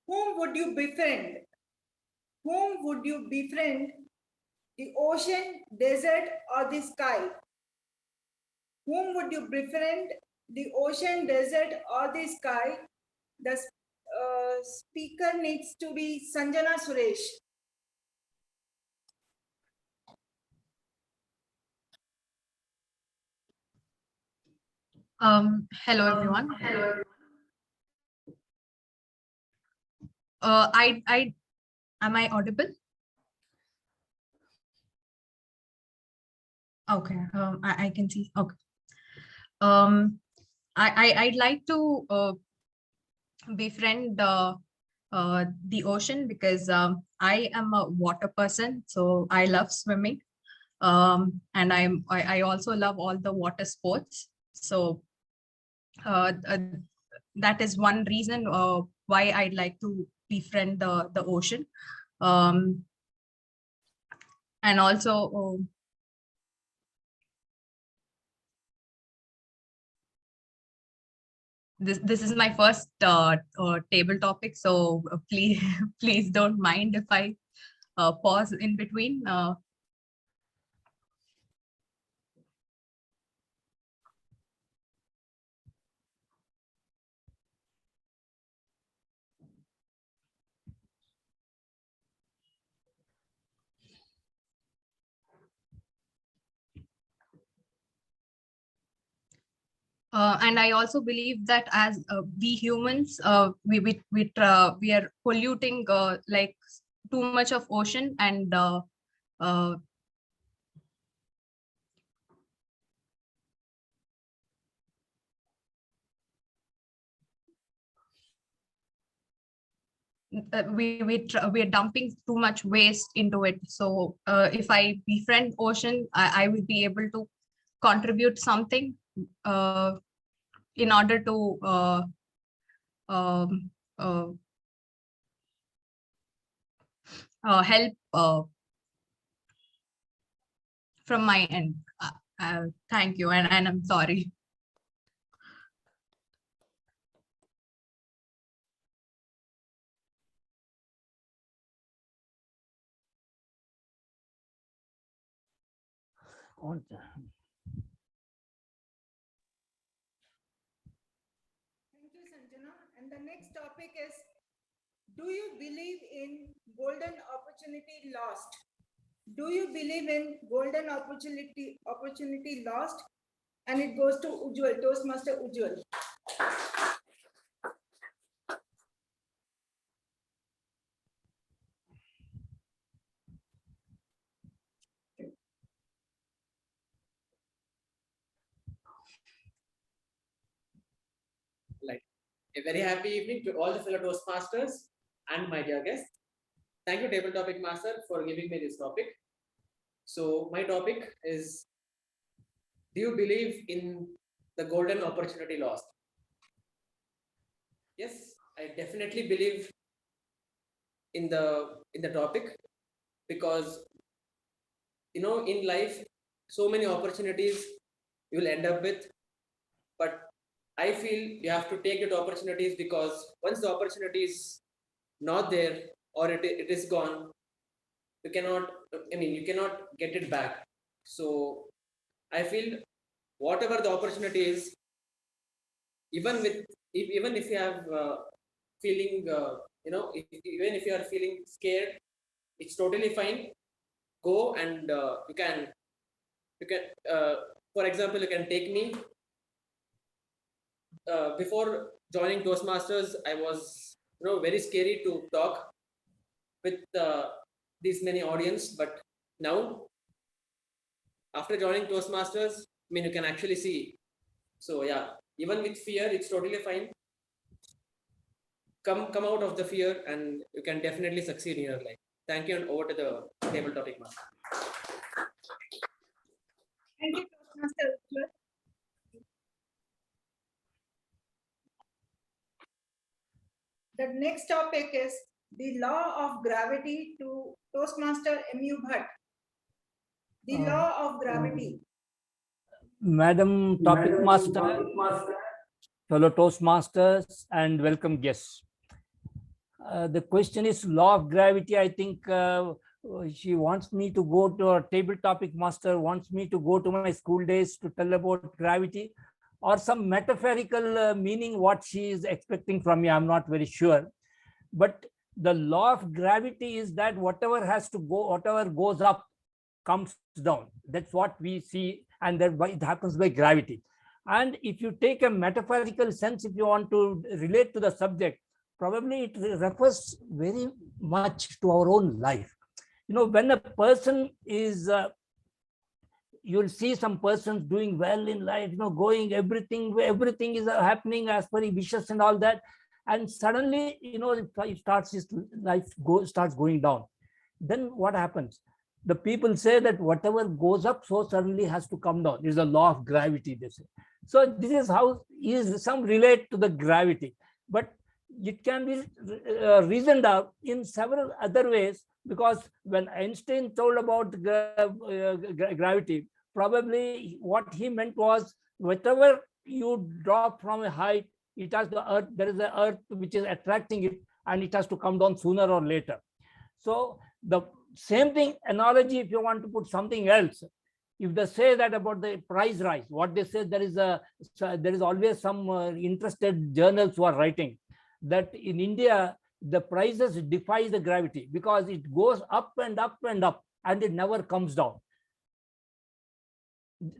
whom would you befriend? Whom would you befriend? The ocean, desert, or the sky? Whom would you befriend? The ocean, desert, or the sky? The speaker needs to be Sanjana Suresh. Hello everyone. Am I audible? Okay, I can see. Okay. I'd like to befriend the ocean because I am a water person, so I love swimming, and I also love all the water sports. So that is one reason why I'd like to befriend the ocean, and also. This is my first table topic, so please please don't mind if I pause in between. And I also believe that as we humans, we are polluting like too much of ocean, and uh, we are dumping too much waste into it. So if I befriend ocean, I will be able to contribute something in order to um, uh, help from my end. Thank you, and I'm sorry. Thank you, Sanjana. And the next topic is, do you believe in golden opportunity lost? Do you believe in golden opportunity lost? And it goes to Ujjwal, Toastmaster Ujjwal. Like a very happy evening to all the fellow Toastmasters and my dear guests. Thank you, Table Topic Master, for giving me this topic. So my topic is, do you believe in the golden opportunity lost? Yes, I definitely believe in the topic, because in life so many opportunities you will end up with, but I feel you have to take the opportunities, because once the opportunity is not there, or it is gone, you cannot get it back. So I feel whatever the opportunity is, even if you have feeling even if you are feeling scared, it's totally fine. Go and you can for example, you can take me. Before joining Toastmasters, I was very scary to talk with these many audience, but now after joining Toastmasters, you can actually see. So yeah, even with fear, it's totally fine. Come out of the fear, and you can definitely succeed in your life. Thank you, and over to the Table Topic Master. Thank you, Toastmaster Ujjwal. The next topic is the law of gravity to Toastmaster M.U. Bhatt. The law of gravity. Madam Topic Master, fellow Toastmasters, and welcome guests. The question is law of gravity. I think she wants me to go to our Table Topic Master, wants me to go to my school days to tell about gravity, or some metaphorical meaning what she is expecting from me. I'm not very sure. But the law of gravity is that whatever goes up comes down. That's what we see, and that it happens by gravity. And if you take a metaphorical sense, if you want to relate to the subject, probably it refers very much to our own life. When a person is you'll see some persons doing well in life, everything is happening as per his wishes and all that, and suddenly his life starts going down. Then what happens? The people say that whatever goes up so suddenly has to come down. It is a law of gravity, they say. So this is how some relate to the gravity, but it can be reasoned out in several other ways, because when Einstein told about gravity, probably what he meant was whatever you drop from a height, it has the earth, there is the earth which is attracting it, and it has to come down sooner or later. So the same thing analogy, if you want to put something else, if they say that about the price rise, what they say, there is always some interested journals who are writing that in India the prices defy the gravity, because it goes up and up and up, and it never comes down.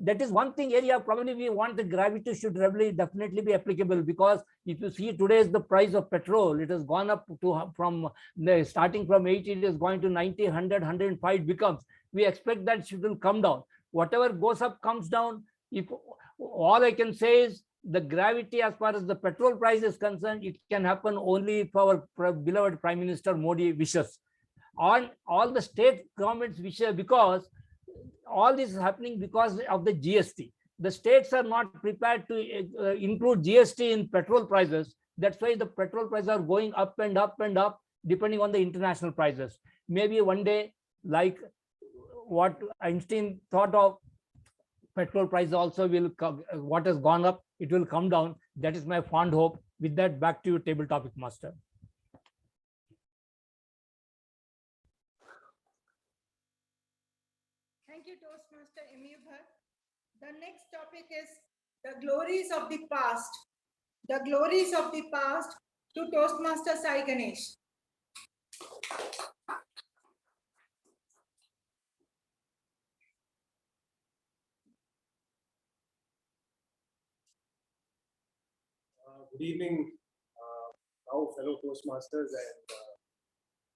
that is one thing area probably we want the gravity should definitely be applicable, because if you see today is the price of petrol, it has gone up to from starting from 80, it is going to 90, 100, 105 becomes. We expect that it will come down. Whatever goes up comes down. If all I can say is the gravity as far as the petrol price is concerned, it can happen only if our beloved Prime Minister Modi wishes. On all the state governments wishes, because all this is happening because of the GST. The states are not prepared to include GST in petrol prices. That's why the petrol prices are going up and up and up, depending on the international prices. Maybe one day, like what Einstein thought of, petrol price also will come, what has gone up, it will come down. That is my fond hope. With that, back to you, table topic master. Thank you, Toastmaster M.U. Bhatt. The next topic is the glories of the past. The glories of the past to Toastmaster Sai Ganesh. Good evening, now fellow Toastmasters and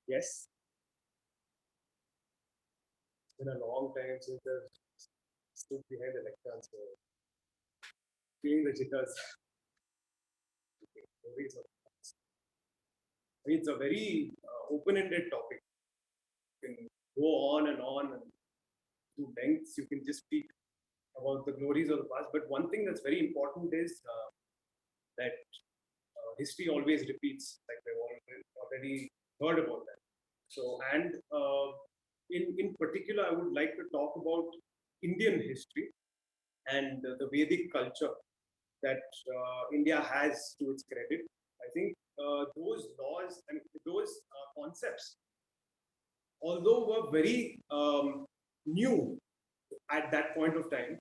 yes, it's been a long time since I've stood behind the lectern, so feeling the jitters. It's a very open-ended topic. You can go on and to lengths. You can just speak about the glories of the past. But one thing that's very important is that history always repeats, like we've already heard about that. So, and in particular, I would like to talk about Indian history and the Vedic culture that India has to its credit. I think those laws and those concepts, although were very new at that point of time,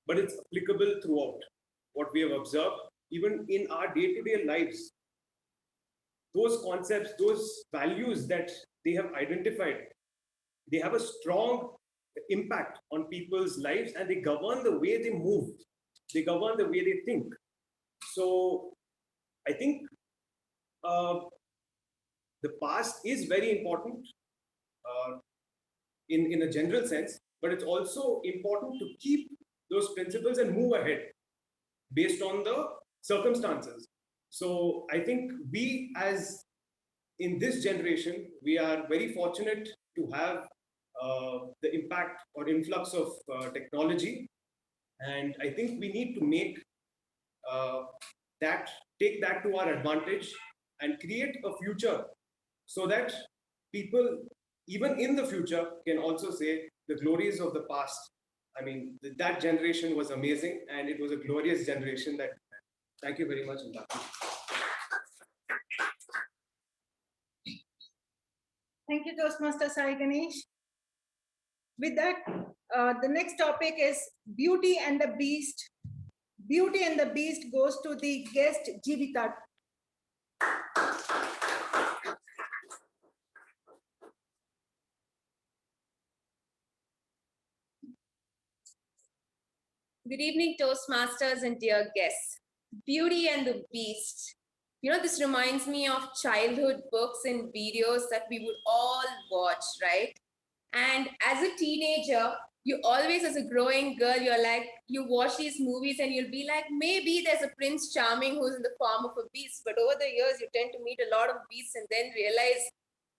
but it's applicable throughout. What we have observed, even in our day-to-day lives, those concepts, those values that they have identified, they have a strong impact on people's lives, and they govern the way they move. They govern the way they think. So I think the past is very important in a general sense, but it's also important to keep those principles and move ahead based on the circumstances. So I think we, as in this generation, we are very fortunate to have the impact or influx of technology. And I think we need to make take that to our advantage and create a future so that people, even in the future, can also say the glories of the past. I mean, that generation was amazing, and it was a glorious generation. That, thank you very much. Thank you, Toastmaster Sai Ganesh. With that, the next topic is Beauty and the Beast. Beauty and the Beast goes to the guest Jeevita. Good evening, Toastmasters and dear guests. Beauty and the Beast. You know, this reminds me of childhood books and videos that we would all watch, right? And as a teenager, you always, as a growing girl, you're like, you watch these movies and you'll be like, maybe there's a Prince Charming who's in the form of a beast. But over the years, you tend to meet a lot of beasts and then realize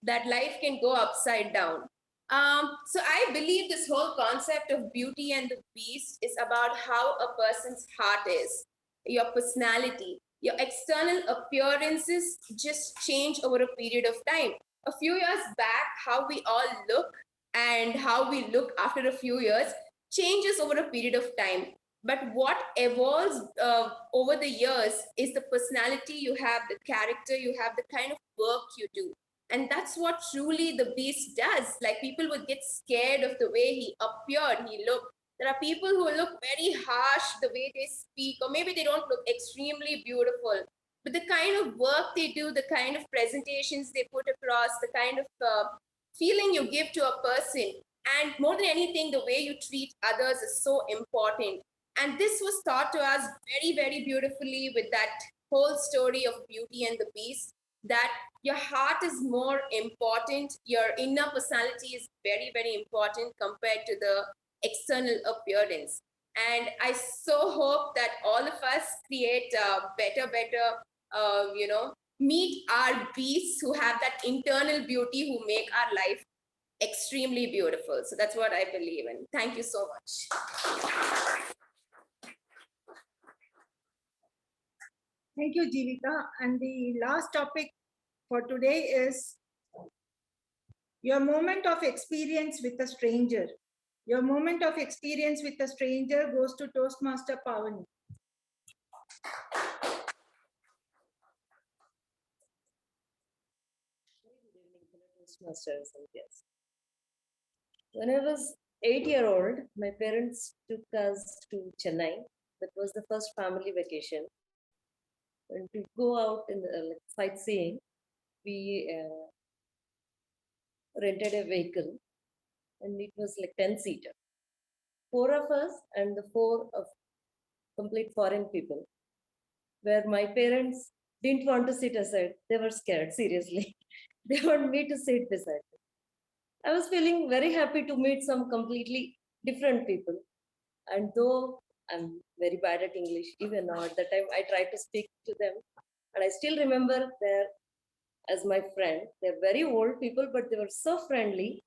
that life can go upside down. So I believe this whole concept of Beauty and the Beast is about how a person's heart is, your personality, your external appearances just change over a period of time. A few years back, how we all look and how we look after a few years changes over a period of time. But what evolves over the years is the personality you have, the character you have, the kind of work you do. And that's what truly the Beast does. Like, people would get scared of the way he appeared, he looked. There are people who look very harsh the way they speak, or maybe they don't look extremely beautiful. But the kind of work they do, the kind of presentations they put across, the kind of feeling you give to a person And more than anything, the way you treat others is so important. And this was taught to us very, very beautifully with that whole story of Beauty and the Beast, that your heart is more important, your inner personality is very, very important compared to the external appearance. And I so hope that all of us create meet our beasts who have that internal beauty, who make our life extremely beautiful. So that's what I believe in. Thank you so much. Thank you, Jivika. And the last topic for today is your moment of experience with a stranger. Your moment of experience with a stranger goes to Toastmaster Pavani. Toastmasters and guests. When I was 8-year-old, my parents took us to Chennai. That was the first family vacation. And to go out in the sightseeing, we rented a vehicle, and it was like 10-seater. 4 of us and the 4 of complete foreign people, where my parents didn't want to sit aside. They were scared, seriously. They want me to sit beside them. I was feeling very happy to meet some completely different people. And though I'm very bad at English, even now at that time, I tried to speak to them. And I still remember there as my friend. They're very old people, but they were so friendly.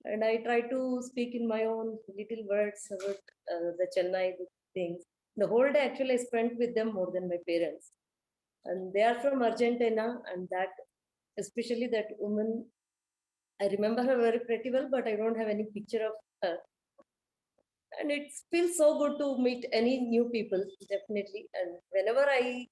And I tried to speak in my own little words about the Chennai things. The whole day, actually, I spent with them more than my parents. And they are from Argentina, and that, especially that woman, I remember her very pretty well, but I don't have any picture of her. And it feels so good to meet any new people, definitely. And whenever I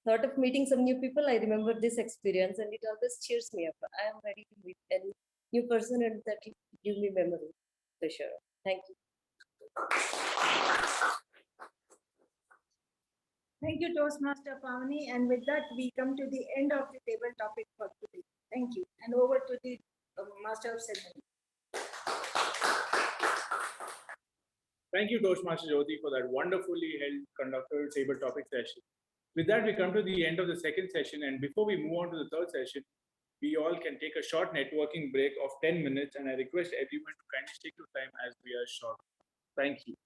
thought of meeting some new people, I remember this experience, and it always cheers me up. I am ready to meet any new person, and that will give me memory for sure. Thank you. Thank you, Toastmaster Pavani. And with that, we come to the end of the table topic for today. Thank you. And over to the Master of Ceremony. Thank you, Toastmaster Jyoti, for that wonderfully conducted table topic session. With that, we come to the end of the second session. And before we move on to the third session, we all can take a short networking break of 10 minutes. And I request everyone to kindly stick to time as we are short. Thank you.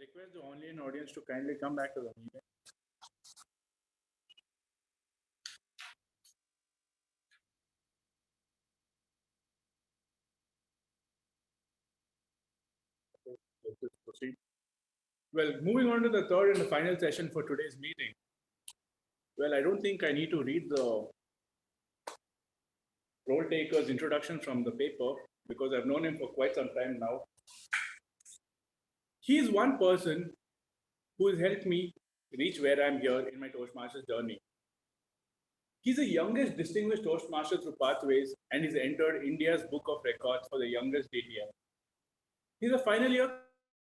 request the online audience to kindly come back to the meeting. Let's proceed. Well, moving on to the third and the final session for today's meeting. Well, I don't think I need to read the role taker's introduction from the paper because I've known him for quite some time now. He is one person who has helped me reach where I'm here in my Toastmasters journey. He's the youngest distinguished Toastmaster through Pathways and he's entered India's Book of Records for the youngest DTM. He's a final year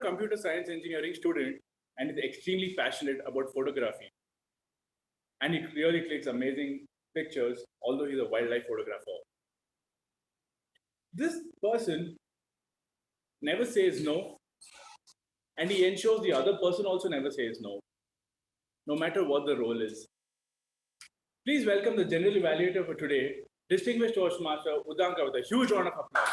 computer science engineering student and is extremely passionate about photography. And he really clicks amazing pictures, although he's a wildlife photographer. This person never says no, and he ensures the other person also never says no, no matter what the role is. Please welcome the general evaluator for today, distinguished Toastmaster Udanka, with a huge round of applause.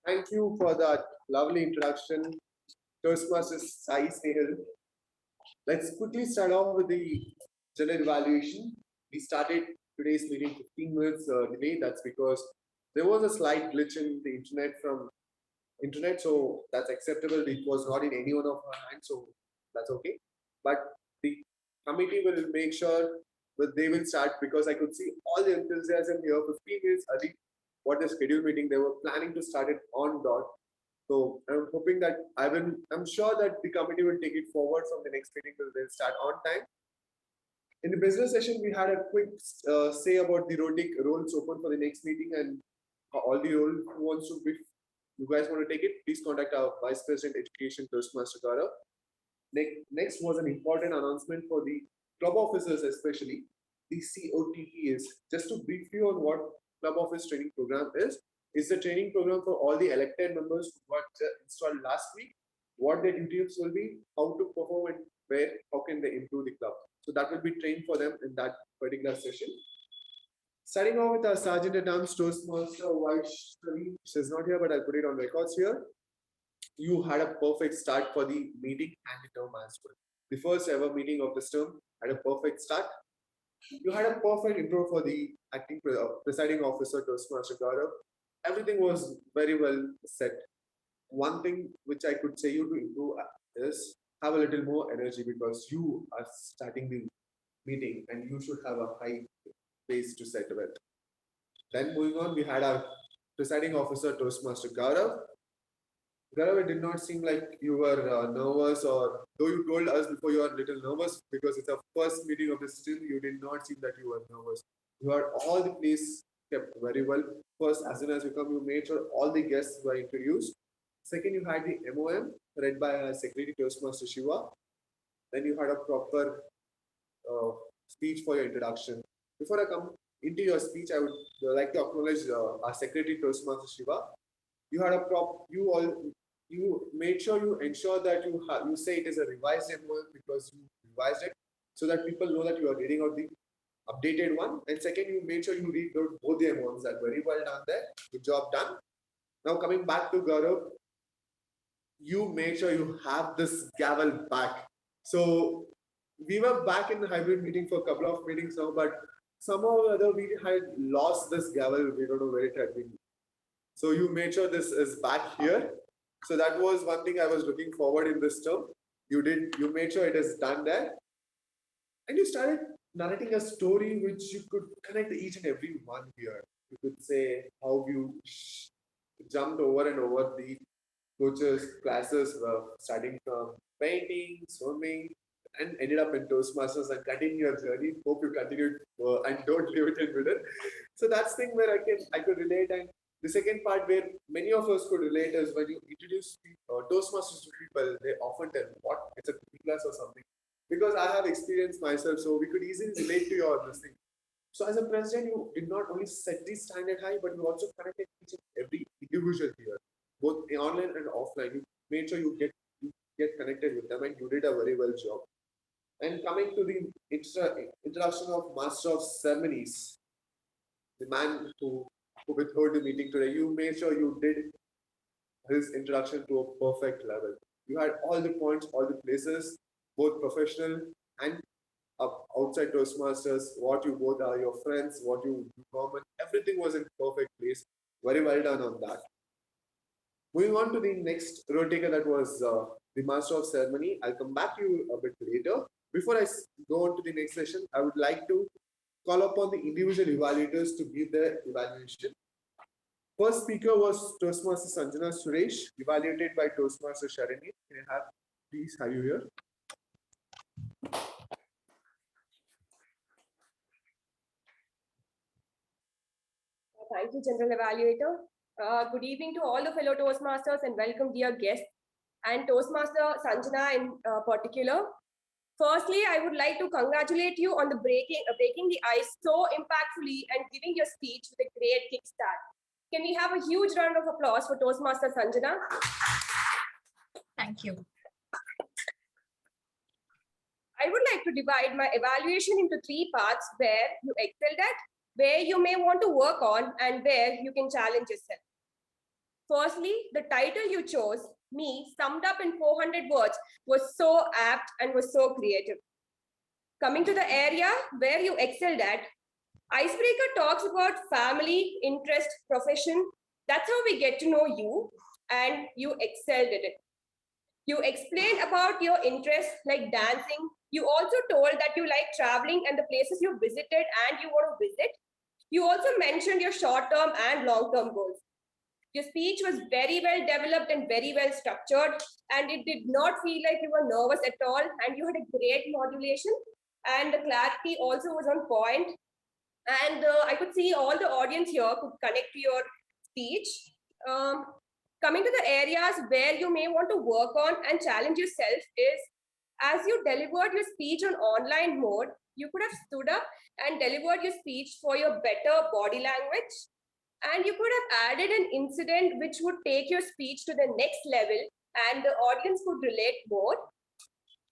Thank you for that lovely introduction, Toastmasters Sai Snehal. Let's quickly start off with the general evaluation. We started today's meeting 15 minutes delay. That's because there was a slight glitch in the internet, so that's acceptable. It was not in any one of our hands, so that's okay. But the committee will make sure that they will start because I could see all the enthusiasm here 15 minutes early. What the scheduled meeting, they were planning to start it on dot. So I'm hoping that I'm sure that the committee will take it forward from the next meeting till they'll start on time. In the business session, we had a quick say about the roles open for the next meeting and all the role who wants to, if you guys want to take it, please contact our Vice President Education, Toastmaster Gaurav. Next was an important announcement for the club officers, especially the COTP is. Just to brief you on what club office training program is the training program for all the elected members who got installed last week. What their duties will be, how to perform and where, how can they improve the club. So that will be trained for them in that particular session. Starting off with our Sergeant at Arms Toastmaster Vaishnavi. She's not here, but I'll put it on records here. You had a perfect start for the meeting and the term as well. The first ever meeting of this term had a perfect start. You had a perfect intro for the acting presiding officer, Toastmaster Gaurav. Everything was very well set. One thing which I could say you to improve is have a little more energy because you are starting the meeting and you should have a high pace to set with. Then moving on, we had our presiding officer, Toastmaster Gaurav. Gaurav, it did not seem like you were nervous, or though you told us before you are a little nervous because it's the first meeting of the system, you did not seem that you were nervous. You had all the place kept very well. First, as soon as you come, you made sure all the guests were introduced. Second, you had the MOM read by our Secretary Toastmaster Shiva. Then you had a proper speech for your introduction. Before I come into your speech, I would like to acknowledge our Secretary Toastmaster Shiva. You had you made sure you ensure that you say it is a revised MOM because you revised it so that people know that you are reading out the updated one. And second, you made sure you read both the MOMs. That very well done there. Good job done. Now coming back to Gaurav, you made sure you have this gavel back. So we were back in the hybrid meeting for a couple of meetings now, but somehow or other we had lost this gavel. We don't know where it had been. So you made sure this is back here. So that was one thing I was looking forward in this term. You made sure it is done there. And you started narrating a story which you could connect each and every one here. You could say how you jumped over and over the coaches, classes, starting from painting, swimming, and ended up in Toastmasters and continue your journey. Hope you continued and don't leave it in middle. So that's thing where I could relate. And the second part where many of us could relate is when you introduce Toastmasters to people, they often tell what it's a cooking class or something. Because I have experienced myself, so we could easily relate to your this thing. So as a president, you did not only set the standard high, but you also connected each and every individual here, both online and offline. You made sure you get connected with them, and you did a very well job. And coming to the introduction of Master of Ceremonies, the man who who withheld the meeting today. You made sure you did his introduction to a perfect level. You had all the points, all the places, both professional and outside Toastmasters, what you both are, your friends, what you do common, everything was in perfect place. Very well done on that. Moving on to the next road taker, that was the Master of Ceremony. I'll come back to you a bit later. Before I go on to the next session, I would like to call upon the individual evaluators to give their evaluation. First speaker was Toastmaster Sanjana Suresh, evaluated by Toastmaster Sharani. Can I please have you here? Thank you, General Evaluator. Good evening to all the fellow Toastmasters and welcome dear guests and Toastmaster Sanjana in particular. Firstly, I would like to congratulate you on the breaking the ice so impactfully and giving your speech with a great kickstart. Can we have a huge round of applause for Toastmaster Sanjana? Thank you. I would like to divide my evaluation into 3 parts: where you excelled at, where you may want to work on, and where you can challenge yourself. Firstly, the title you chose, me, summed up in 400 words, was so apt and was so creative. Coming to the area where you excelled at, Icebreaker talks about family, interest, profession. That's how we get to know you, and you excelled at it. You explained about your interests like dancing. You also told that you like traveling and the places you visited and you want to visit. You also mentioned your short-term and long-term goals. Your speech was very well developed and very well structured, and it did not feel like you were nervous at all, and you had a great modulation, and the clarity also was on point. And I could see all the audience here could connect to your speech. Coming to the areas where you may want to work on and challenge yourself is, as you delivered your speech on online mode, you could have stood up and delivered your speech for your better body language. And you could have added an incident which would take your speech to the next level and the audience could relate more.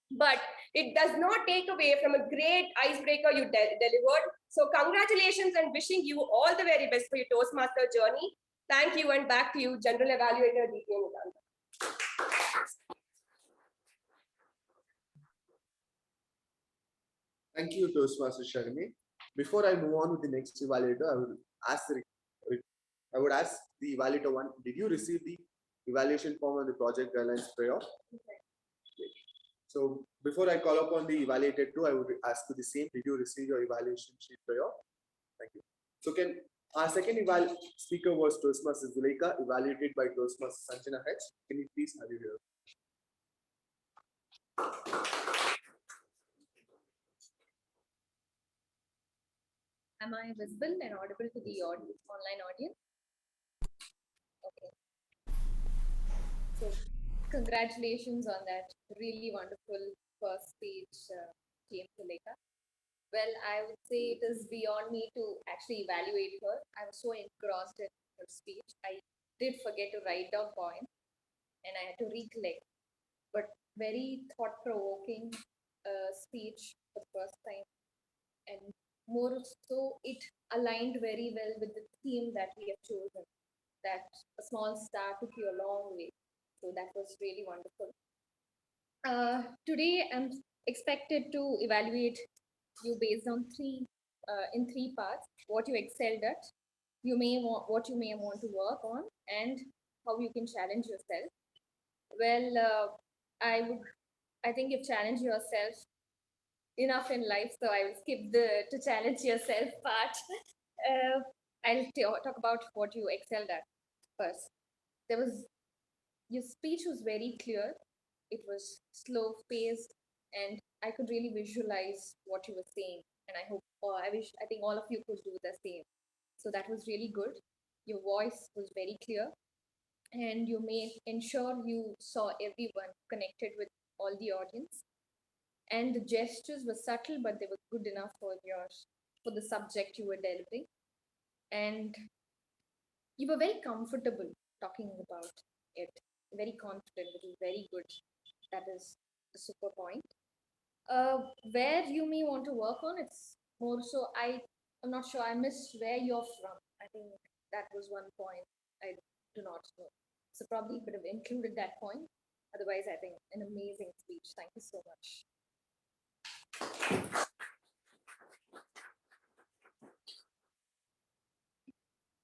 But it does not take away from a great icebreaker you delivered. So congratulations and wishing you all the very best for your Toastmaster journey. Thank you, and back to you, General Evaluator D.K. Nitanda. Thank you, Toastmaster Sharmi. Before I move on with the next evaluator, I would ask the evaluator 1, did you receive the evaluation form on the project guidelines prior? So before I call upon the evaluator 2, I would ask you the same. Did you receive your evaluation sheet prior? Thank you. So our second speaker was Toastmaster Zuleika, evaluated by Toastmaster Sanjana H. Can you please have you here? Am I visible and audible to the online audience? Okay. So congratulations on that really wonderful first speech, Team Zuleika. Well, I would say it is beyond me to actually evaluate her. I was so engrossed in her speech. I did forget to write down points and I had to recollect. But very thought-provoking speech for the first time. And more so, it aligned very well with the theme that we have chosen, that a small star took you a long way. So that was really wonderful. Today, I'm expected to evaluate you based on in three parts: what you excelled at, what you may want to work on, and how you can challenge yourself. Well, I think you've challenged yourself enough in life, so I will skip the to challenge yourself part. I'll talk about what you excelled at first. Your speech was very clear. It was slow paced, and I could really visualize what you were saying. And I think all of you could do the same. So that was really good. Your voice was very clear, and you made ensure you saw everyone connected with all the audience. And the gestures were subtle, but they were good enough for the subject you were delivering. And you were very comfortable talking about it, very confident, which is very good. That is a super point. Where you may want to work on, it's more so I'm not sure, I missed where you're from. I think that was one point I do not know. So probably could have included that point. Otherwise, I think an amazing speech. Thank you so much.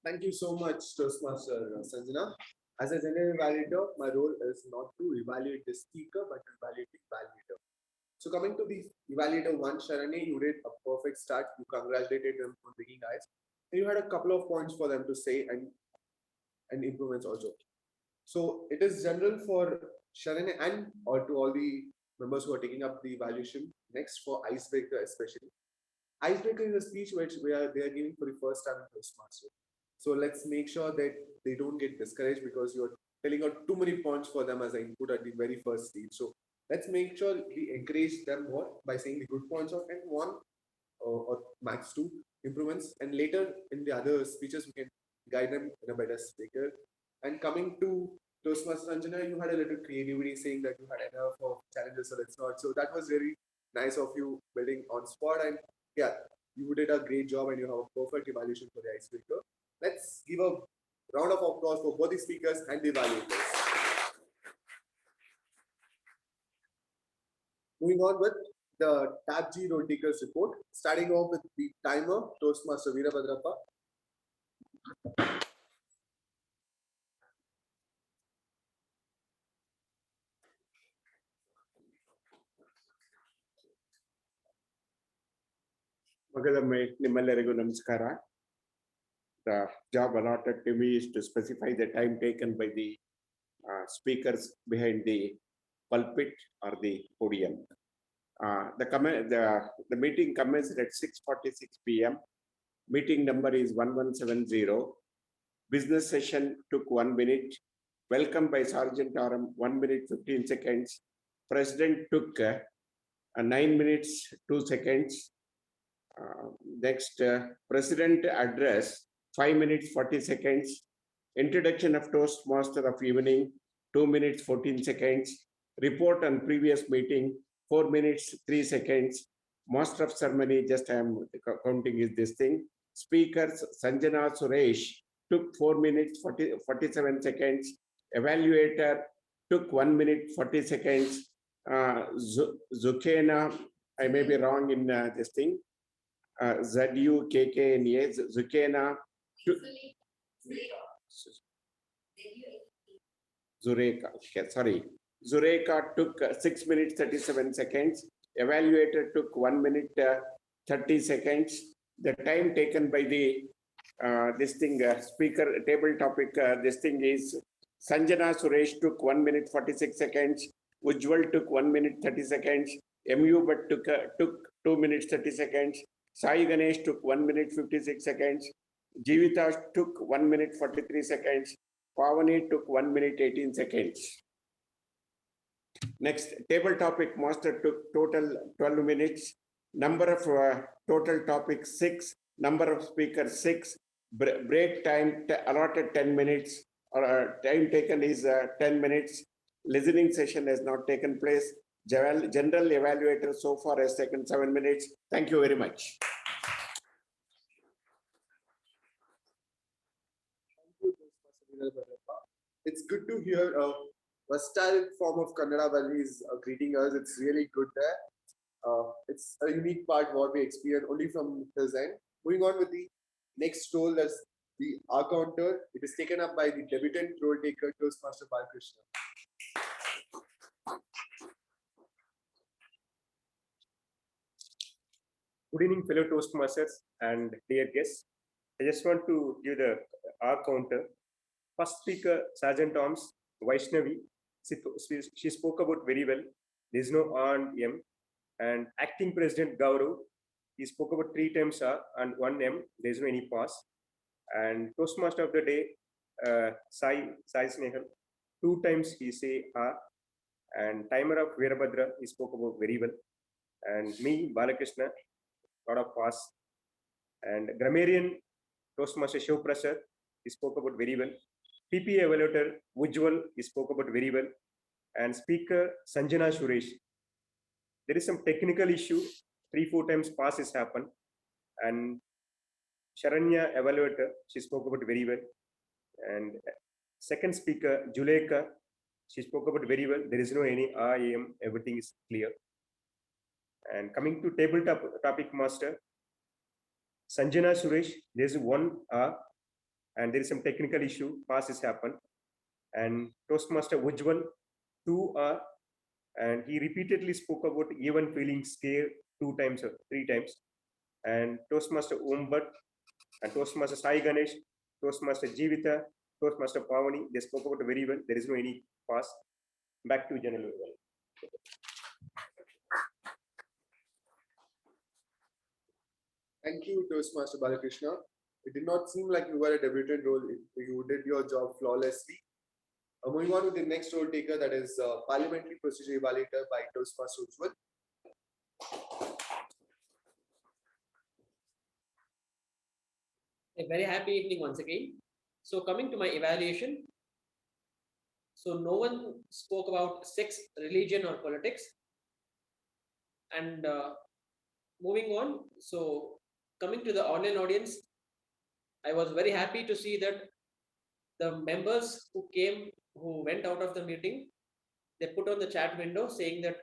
Thank you so much, Toastmaster Sanjana. As a general evaluator, my role is not to evaluate the speaker, but to evaluate the evaluator. So coming to the evaluator one, Sharani, you did a perfect start. You congratulated them for bringing eyes. And you had a couple of points for them to say and improvements also. So it is general for Sharani and or to all the members who are taking up the evaluation. Next for icebreaker especially. Icebreaker is a speech which they are giving for the first time in Toastmaster. So let's make sure that they don't get discouraged because you're telling out too many points for them as an input at the very first stage. So let's make sure we encourage them more by saying the good points of and one or max two improvements. And later in the other speeches, we can guide them in a better speaker. And coming to Toastmaster Sanjana, you had a little creativity saying that you had enough of challenges, so let's not. So that was very nice of you building on spot. And yeah, you did a great job and you have a perfect evaluation for the icebreaker. Let's give a round of applause for both the speakers and the evaluators. Moving on with the Tab G road takers report, starting off with the timer, Toastmaster Veerabhadrappa. Magadamme, ನಿಮ್ಮೆಲ್ಲರಿಗೂ ನಮಸ್ಕಾರ. The job allotted to me is to specify the time taken by the speakers behind the pulpit or the podium. The meeting commenced at 6:46 p.m. Meeting number is 1170. Business session took 1 minute. Welcome by Sergeant Aram, 1 minute 15 seconds. President took 9 minutes 2 seconds. Next, President address 5 minutes 40 seconds. Introduction of Toastmaster of evening 2 minutes 14 seconds. Report on previous meeting 4 minutes 3 seconds. Master of ceremony, just I am counting is this thing. Speakers Sanjana Suresh took 4 minutes 47 seconds. Evaluator took 1 minute 40 seconds. Zukena, I may be wrong in this thing. Zukkena, Zureka, okay, sorry. Zureka took 6 minutes 37 seconds. Evaluator took 1 minute 30 seconds. The time taken by the this thing speaker table topic this thing is Sanjana Suresh took 1 minute 46 seconds. Ujjwal took 1 minute 30 seconds. MU but took 2 minutes 30 seconds. Sai Ganesh took 1 minute 56 seconds. Jeevita took 1 minute 43 seconds. Pavani took 1 minute 18 seconds. Next, table topic master took total 12 minutes. Number of total topics 6. Number of speakers 6. Break time allotted 10 minutes. Or time taken is 10 minutes. Listening session has not taken place. General evaluator so far has taken 7 minutes. Thank you very much. It's good to hear a versatile form of Kannada when he's greeting us. It's really good there. It's a unique part what we experience only from his end. Moving on with the next role, that's the R counter. It is taken up by the debutant role taker, Toastmaster Balakrishna. Good evening, fellow Toastmasters and dear guests. I just want to give the R counter. First speaker, Sergeant Arms, Vaishnavi. She spoke about very well. There's no R and M. And Acting President Gaurav, he spoke about 3 times R and 1 M. There's no any pause. And Toastmaster of the day, Sai Snehal, 2 times he say R. And timer of Veerabhadra, he spoke about very well. And me, Balakrishna, lot of pass. And grammarian Toastmaster Shiv Prasad, he spoke about very well. PPA evaluator Ujjwal, he spoke about very well. And speaker Sanjana Suresh. There is some technical issue, 3-4 times pass has happened. And Sharanya, evaluator, she spoke about very well. And second speaker, Juleka, she spoke about very well. There is no any IAM, everything is clear. And coming to tabletop topic master, Sanjana Suresh, there is one R and there is some technical issue, pass has happened. And Toastmaster Ujjwal, 2R, and he repeatedly spoke about even feeling scared 2 times or 3 times. And Toastmaster Ombat and Toastmaster Sai Ganesh, Toastmaster Jivita, Toastmaster Pavani, they spoke about very well. There is no any pass. Back to General. Thank you, Toastmaster Balakrishna. It did not seem like you were a debutant role. You did your job flawlessly. Moving on to the next role taker, that is Parliamentary Procedure Evaluator by Toastmaster Ujjwal. A very happy evening once again. So coming to my evaluation, so no one spoke about sex, religion or politics. And moving on, so coming to the online audience, I was very happy to see that the members who went out of the meeting, they put on the chat window saying that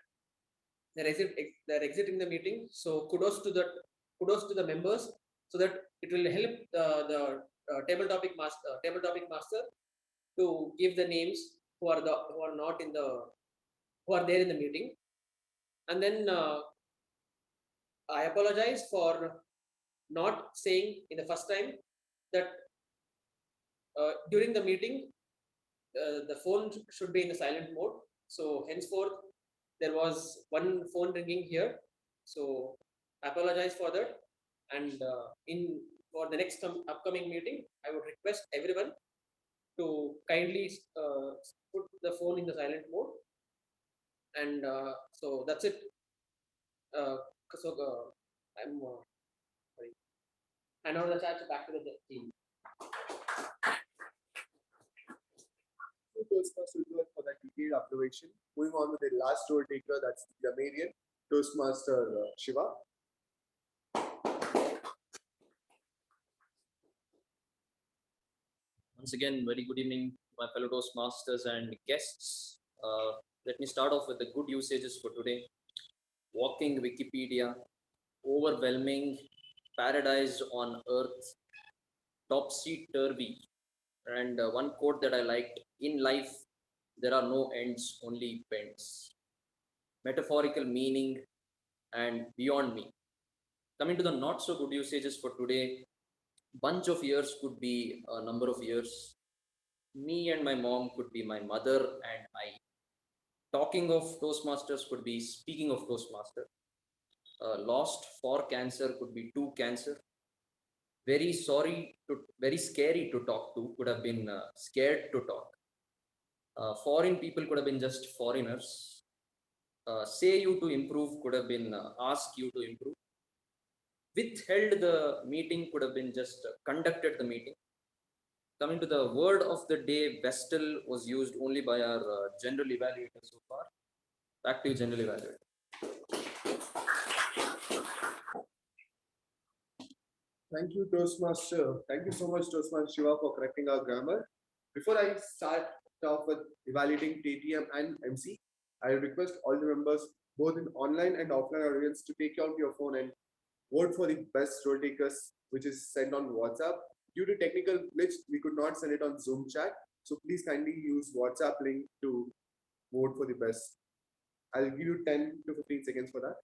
they're exiting the meeting. So kudos to the members, so that it will help the table topic master to give the names who are there in the meeting. And then I apologize for not saying in the first time that during the meeting the phone should be in the silent mode. So henceforth there was one phone ringing here. So I apologize for that. And for the next upcoming meeting, I would request everyone to kindly put the phone in the silent mode. And so that's it. I'm sorry. I now the chat back to the team. Toastmaster Ujjwal for that detailed observation. Moving on with the last role taker, that's the Gamarian, Toastmaster Shiva. Once again, very good evening, my fellow Toastmasters and guests. Let me start off with the good usages for today. Walking Wikipedia, overwhelming, paradise on earth, topsy-turvy. And one quote that I liked, in life, there are no ends, only bends. Metaphorical meaning and beyond me. Coming to the not so good usages for today, bunch of years could be a number of years. Me and my mom could be my mother and I. Talking of Toastmasters could be speaking of Toastmaster. Lost for cancer could be to cancer. Very scary to talk to could have been scared to talk. Foreign people could have been just foreigners. Say you to improve could have been ask you to improve. Withheld the meeting could have been just conducted the meeting. Coming to the word of the day, Vestal was used only by our general evaluator so far. Back to you, general evaluator. Thank you, Toastmaster. Thank you so much, Toastmaster Shiva, for correcting our grammar. Before I start off with evaluating TTM and MC, I request all the members, both in online and offline audience, to take out your phone and vote for the best role takers, which is sent on WhatsApp. Due to technical glitch, we could not send it on Zoom chat. So please kindly use WhatsApp link to vote for the best. I'll give you 10 to 15 seconds for that.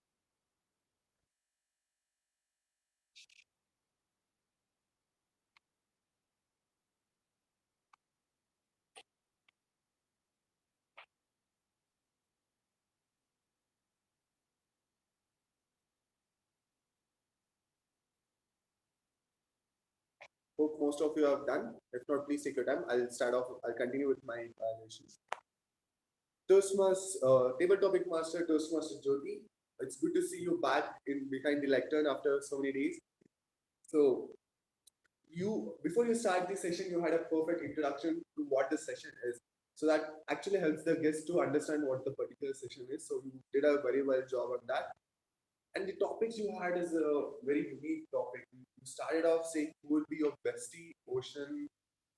Hope most of you have done. If not, please take your time. I'll continue with my evaluations. Toastmaster, table topic master, Toastmaster Jyoti. It's good to see you back behind the lectern after so many days. So, before you start the session, you had a perfect introduction to what the session is. So that actually helps the guests to understand what the particular session is. So you did a very well job on that. And the topics you had is a very unique topic. You started off saying who will be your bestie, ocean,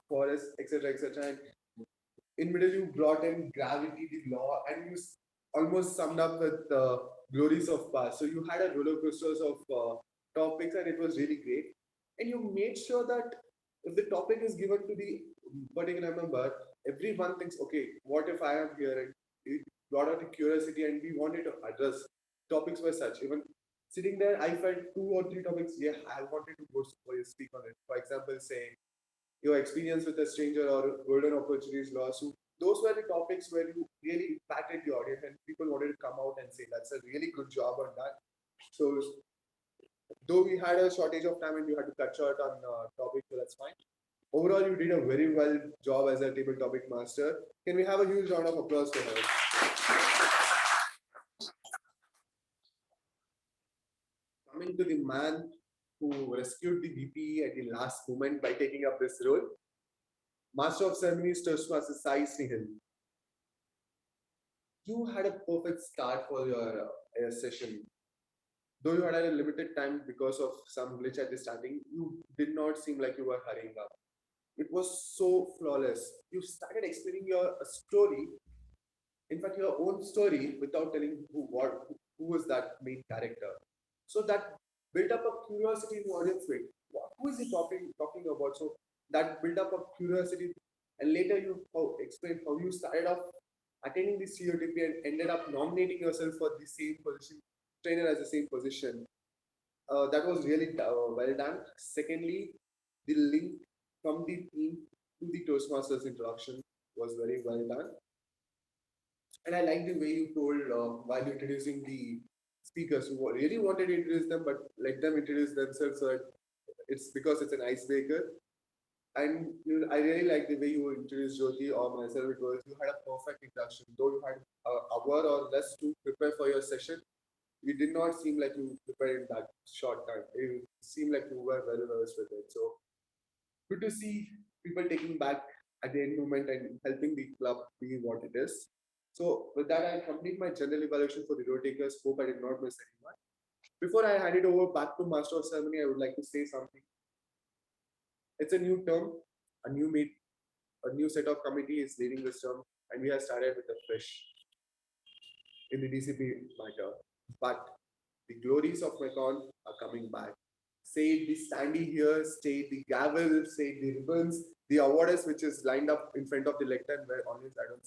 forest, etc., etc. And in middle, you brought in gravity, the law, and you almost summed up with glories of past. So you had a roller coasters of topics, and it was really great. And you made sure that if the topic is given to the particular member, everyone thinks, okay, what if I am here? And it brought out a curiosity, and we wanted to address topics were such. Even sitting there, I felt 2 or 3 topics. Yeah, I wanted to go speak on it. For example, saying your experience with a stranger or golden opportunities lost. So those were the topics where you really impacted the audience and people wanted to come out and say that's a really good job on that. So though we had a shortage of time and you had to cut short on topics, so that's fine. Overall, you did a very well job as a table topic master. Can we have a huge round of applause for her? Coming to the man who rescued the VP at the last moment by taking up this role, Master of Ceremonies Toastmaster Sai Snehal. You had a perfect start for your session. Though you had a limited time because of some glitch at the starting, you did not seem like you were hurrying up. It was so flawless. You started explaining your story, in fact, your own story, without telling who was that main character. So that built up a curiosity in the audience. Wait, who is he talking about? So that built up a curiosity, and later you explained how you started off attending the COTP and ended up nominating yourself for the same position, trainer as the same position. That was really well done. Secondly, the link from the team to the Toastmasters introduction was very well done. And I like the way you told while introducing the speakers who really wanted to introduce them, but let them introduce themselves. So it's because it's an icebreaker. And I really like the way you introduced Jyoti or myself. It was you had a perfect introduction. Though you had an hour or less to prepare for your session, you did not seem like you prepared in that short time. It seemed like you were well versed with it. So good to see people taking back at the end moment and helping the club be what it is. So with that, I complete my general evaluation for the road takers. Hope I did not miss anyone. Before I hand it over back to Master of Ceremony, I would like to say something. It's a new term, a new set of committee is leading this term, and we have started with a fresh in the DCP matter. But the glories of Mekon are coming back. Say the standee here, say the gavel, say the ribbons, the awards which is lined up in front of the lectern where always I don't.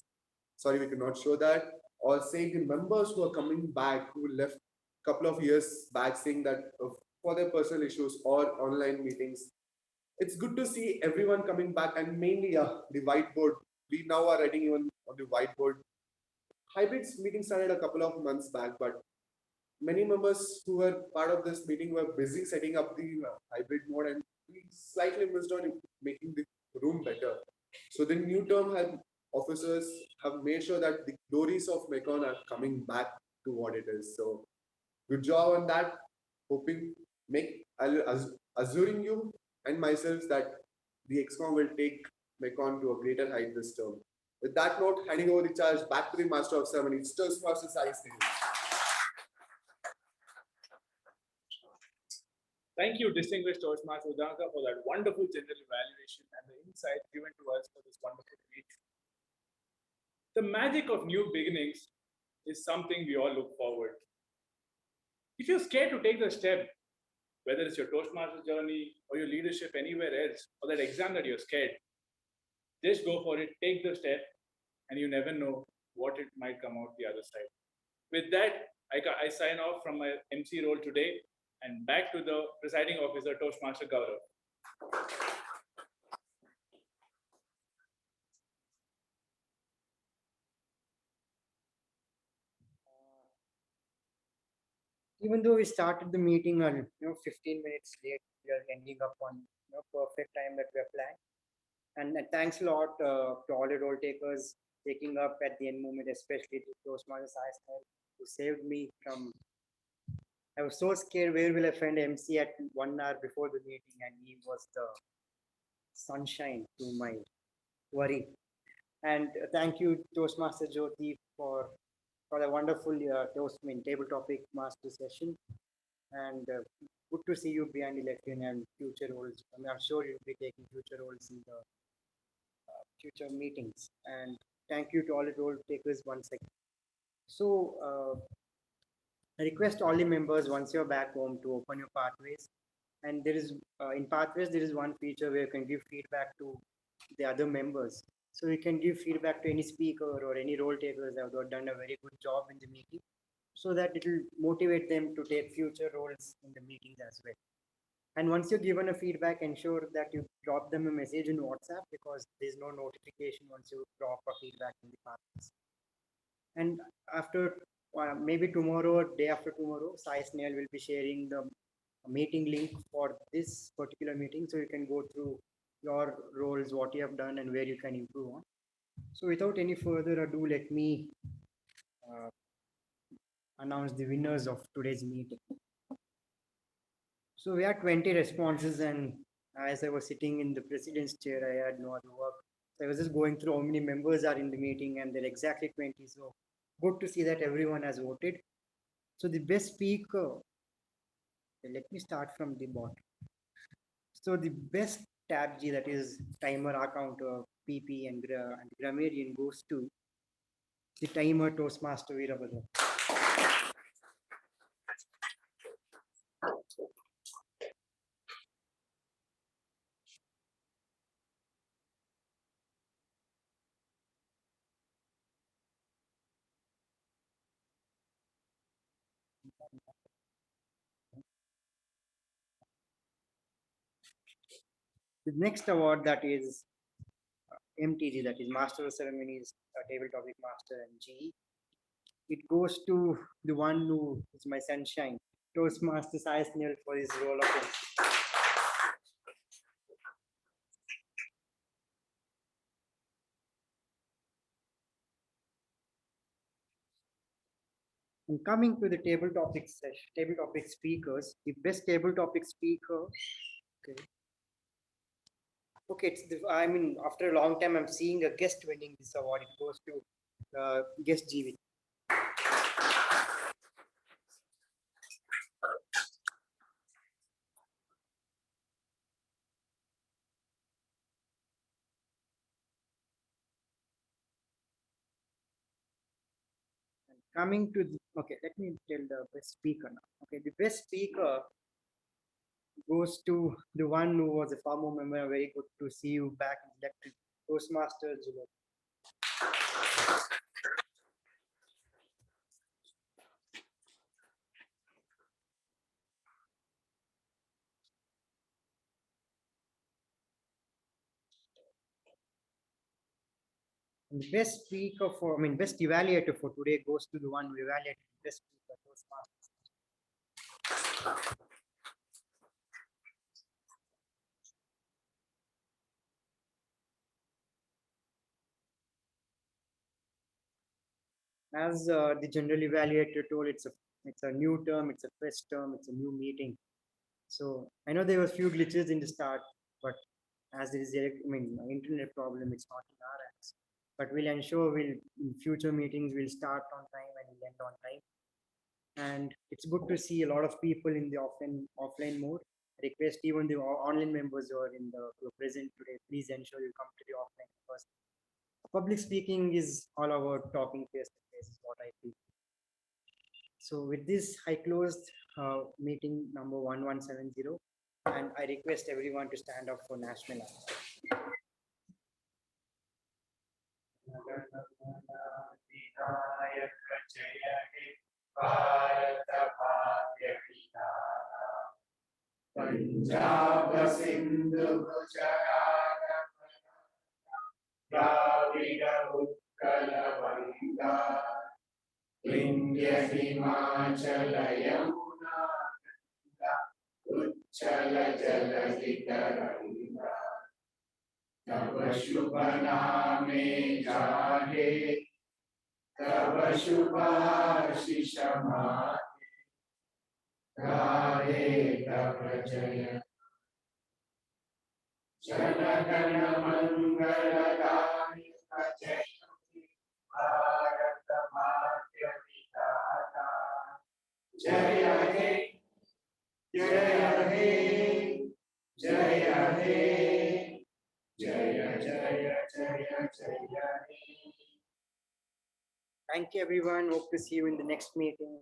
Sorry, we cannot show that. Or say the members who are coming back who left a couple of years back saying that for their personal issues or online meetings. It's good to see everyone coming back and mainly the whiteboard. We now are writing even on the whiteboard. Hybrids meeting started a couple of months back, but many members who were part of this meeting were busy setting up the hybrid mode and we slightly missed on making the room better. So the new term officers have made sure that the glories of Mekon are coming back to what it is. So good job on that. Hoping, assuring you and myself that the XCOM will take Mekon to a greater height this term. With that note, handing over the charge back to the Master of Ceremonies, Toastmaster Sai Snehal. Thank you, distinguished Toastmaster Udanka, for that wonderful general evaluation and the insight given to us for this wonderful meeting. The magic of new beginnings is something we all look forward. If you're scared to take the step, whether it's your Toastmaster journey or your leadership anywhere else, or that exam that you're scared, just go for it, take the step, and you never know what it might come out the other side. With that, I sign off from my MC role today and back to the presiding officer, Toastmaster Gaurav. Even though we started the meeting on 15 minutes late, we are ending up on perfect time that we have planned. And thanks a lot to all the role takers taking up at the end moment, especially to Toastmaster Sai Snehal, who saved me from. I was so scared where will I find MC at 1 hour before the meeting, and he was the sunshine to my worry. And thank you, Toastmaster Jyoti, for for a wonderful table topic master session. And good to see you behind the lectern and future roles. I'm sure you'll be taking future roles in the future meetings. And thank you to all the role takers once again. So I request all the members once you're back home to open your pathways. And there is in pathways there is one feature where you can give feedback to the other members. So you can give feedback to any speaker or any role takers that have done a very good job in the meeting, so that it will motivate them to take future roles in the meetings as well. And once you're given a feedback, ensure that you drop them a message in WhatsApp, because there's no notification once you drop a feedback in the pathways. And after maybe tomorrow or day after tomorrow, Sai Snail will be sharing the meeting link for this particular meeting, so you can go through your roles, what you have done, and where you can improve on. So without any further ado, let me announce the winners of today's meeting. So we had 20 responses, and as I was sitting in the president's chair, I had no other work. So I was just going through how many members are in the meeting, and there are exactly 20. So good to see that everyone has voted. So the best speaker, let me start from the bottom. So the best tab G, that is timer, counter, PP, and grammarian, goes to the timer Toastmaster Veerabhadra. The next award, that is MTG, that is Master of Ceremonies, Table Topic Master, and GE. It goes to the one who is my sunshine, Toastmaster Sai Snail, for his role of it. And coming to the table topic session, table topic speakers, the best table topic speaker. Okay, it's the, I mean, after a long time, I'm seeing a guest winning this award. It goes to guest Jeevit. Coming to the, okay, let me tell the best speaker now. Okay, the best speaker goes to the one who was a former member. Very good to see you back elected, Toastmaster Julo. And the best speaker for, I mean, best evaluator for today goes to the one who evaluated the best speaker, Toastmaster. As the general evaluator told, it's a new term, it's a fresh term, it's a new meeting. So I know there were a few glitches in the start, but as there is internet problem, it's not in our hands. But we'll ensure in future meetings we'll start on time and we'll end on time. And it's good to see a lot of people in the offline mode. Request even the online members who are present today, please ensure you come to the offline, because public speaking is all about talking face to face, is what I feel. So with this, I closed meeting number 1170, and I request everyone to stand up for national anthem. Punjab Sindhu Gujarat Dravida Utkala Vanga Vindhya Himachala Yamuna Uchala Jaladhi Taranga Tava Shubha Name Jahe Tava Shubha Ashisha Mate Gahe Tava Jaya Janagana Mangala Dani Jai Bharata Matya Jaya He, Jaya He, Jaya He, Jaya Jaya Jaya Jaya He. Thank you, everyone. Hope to see you in the next meeting.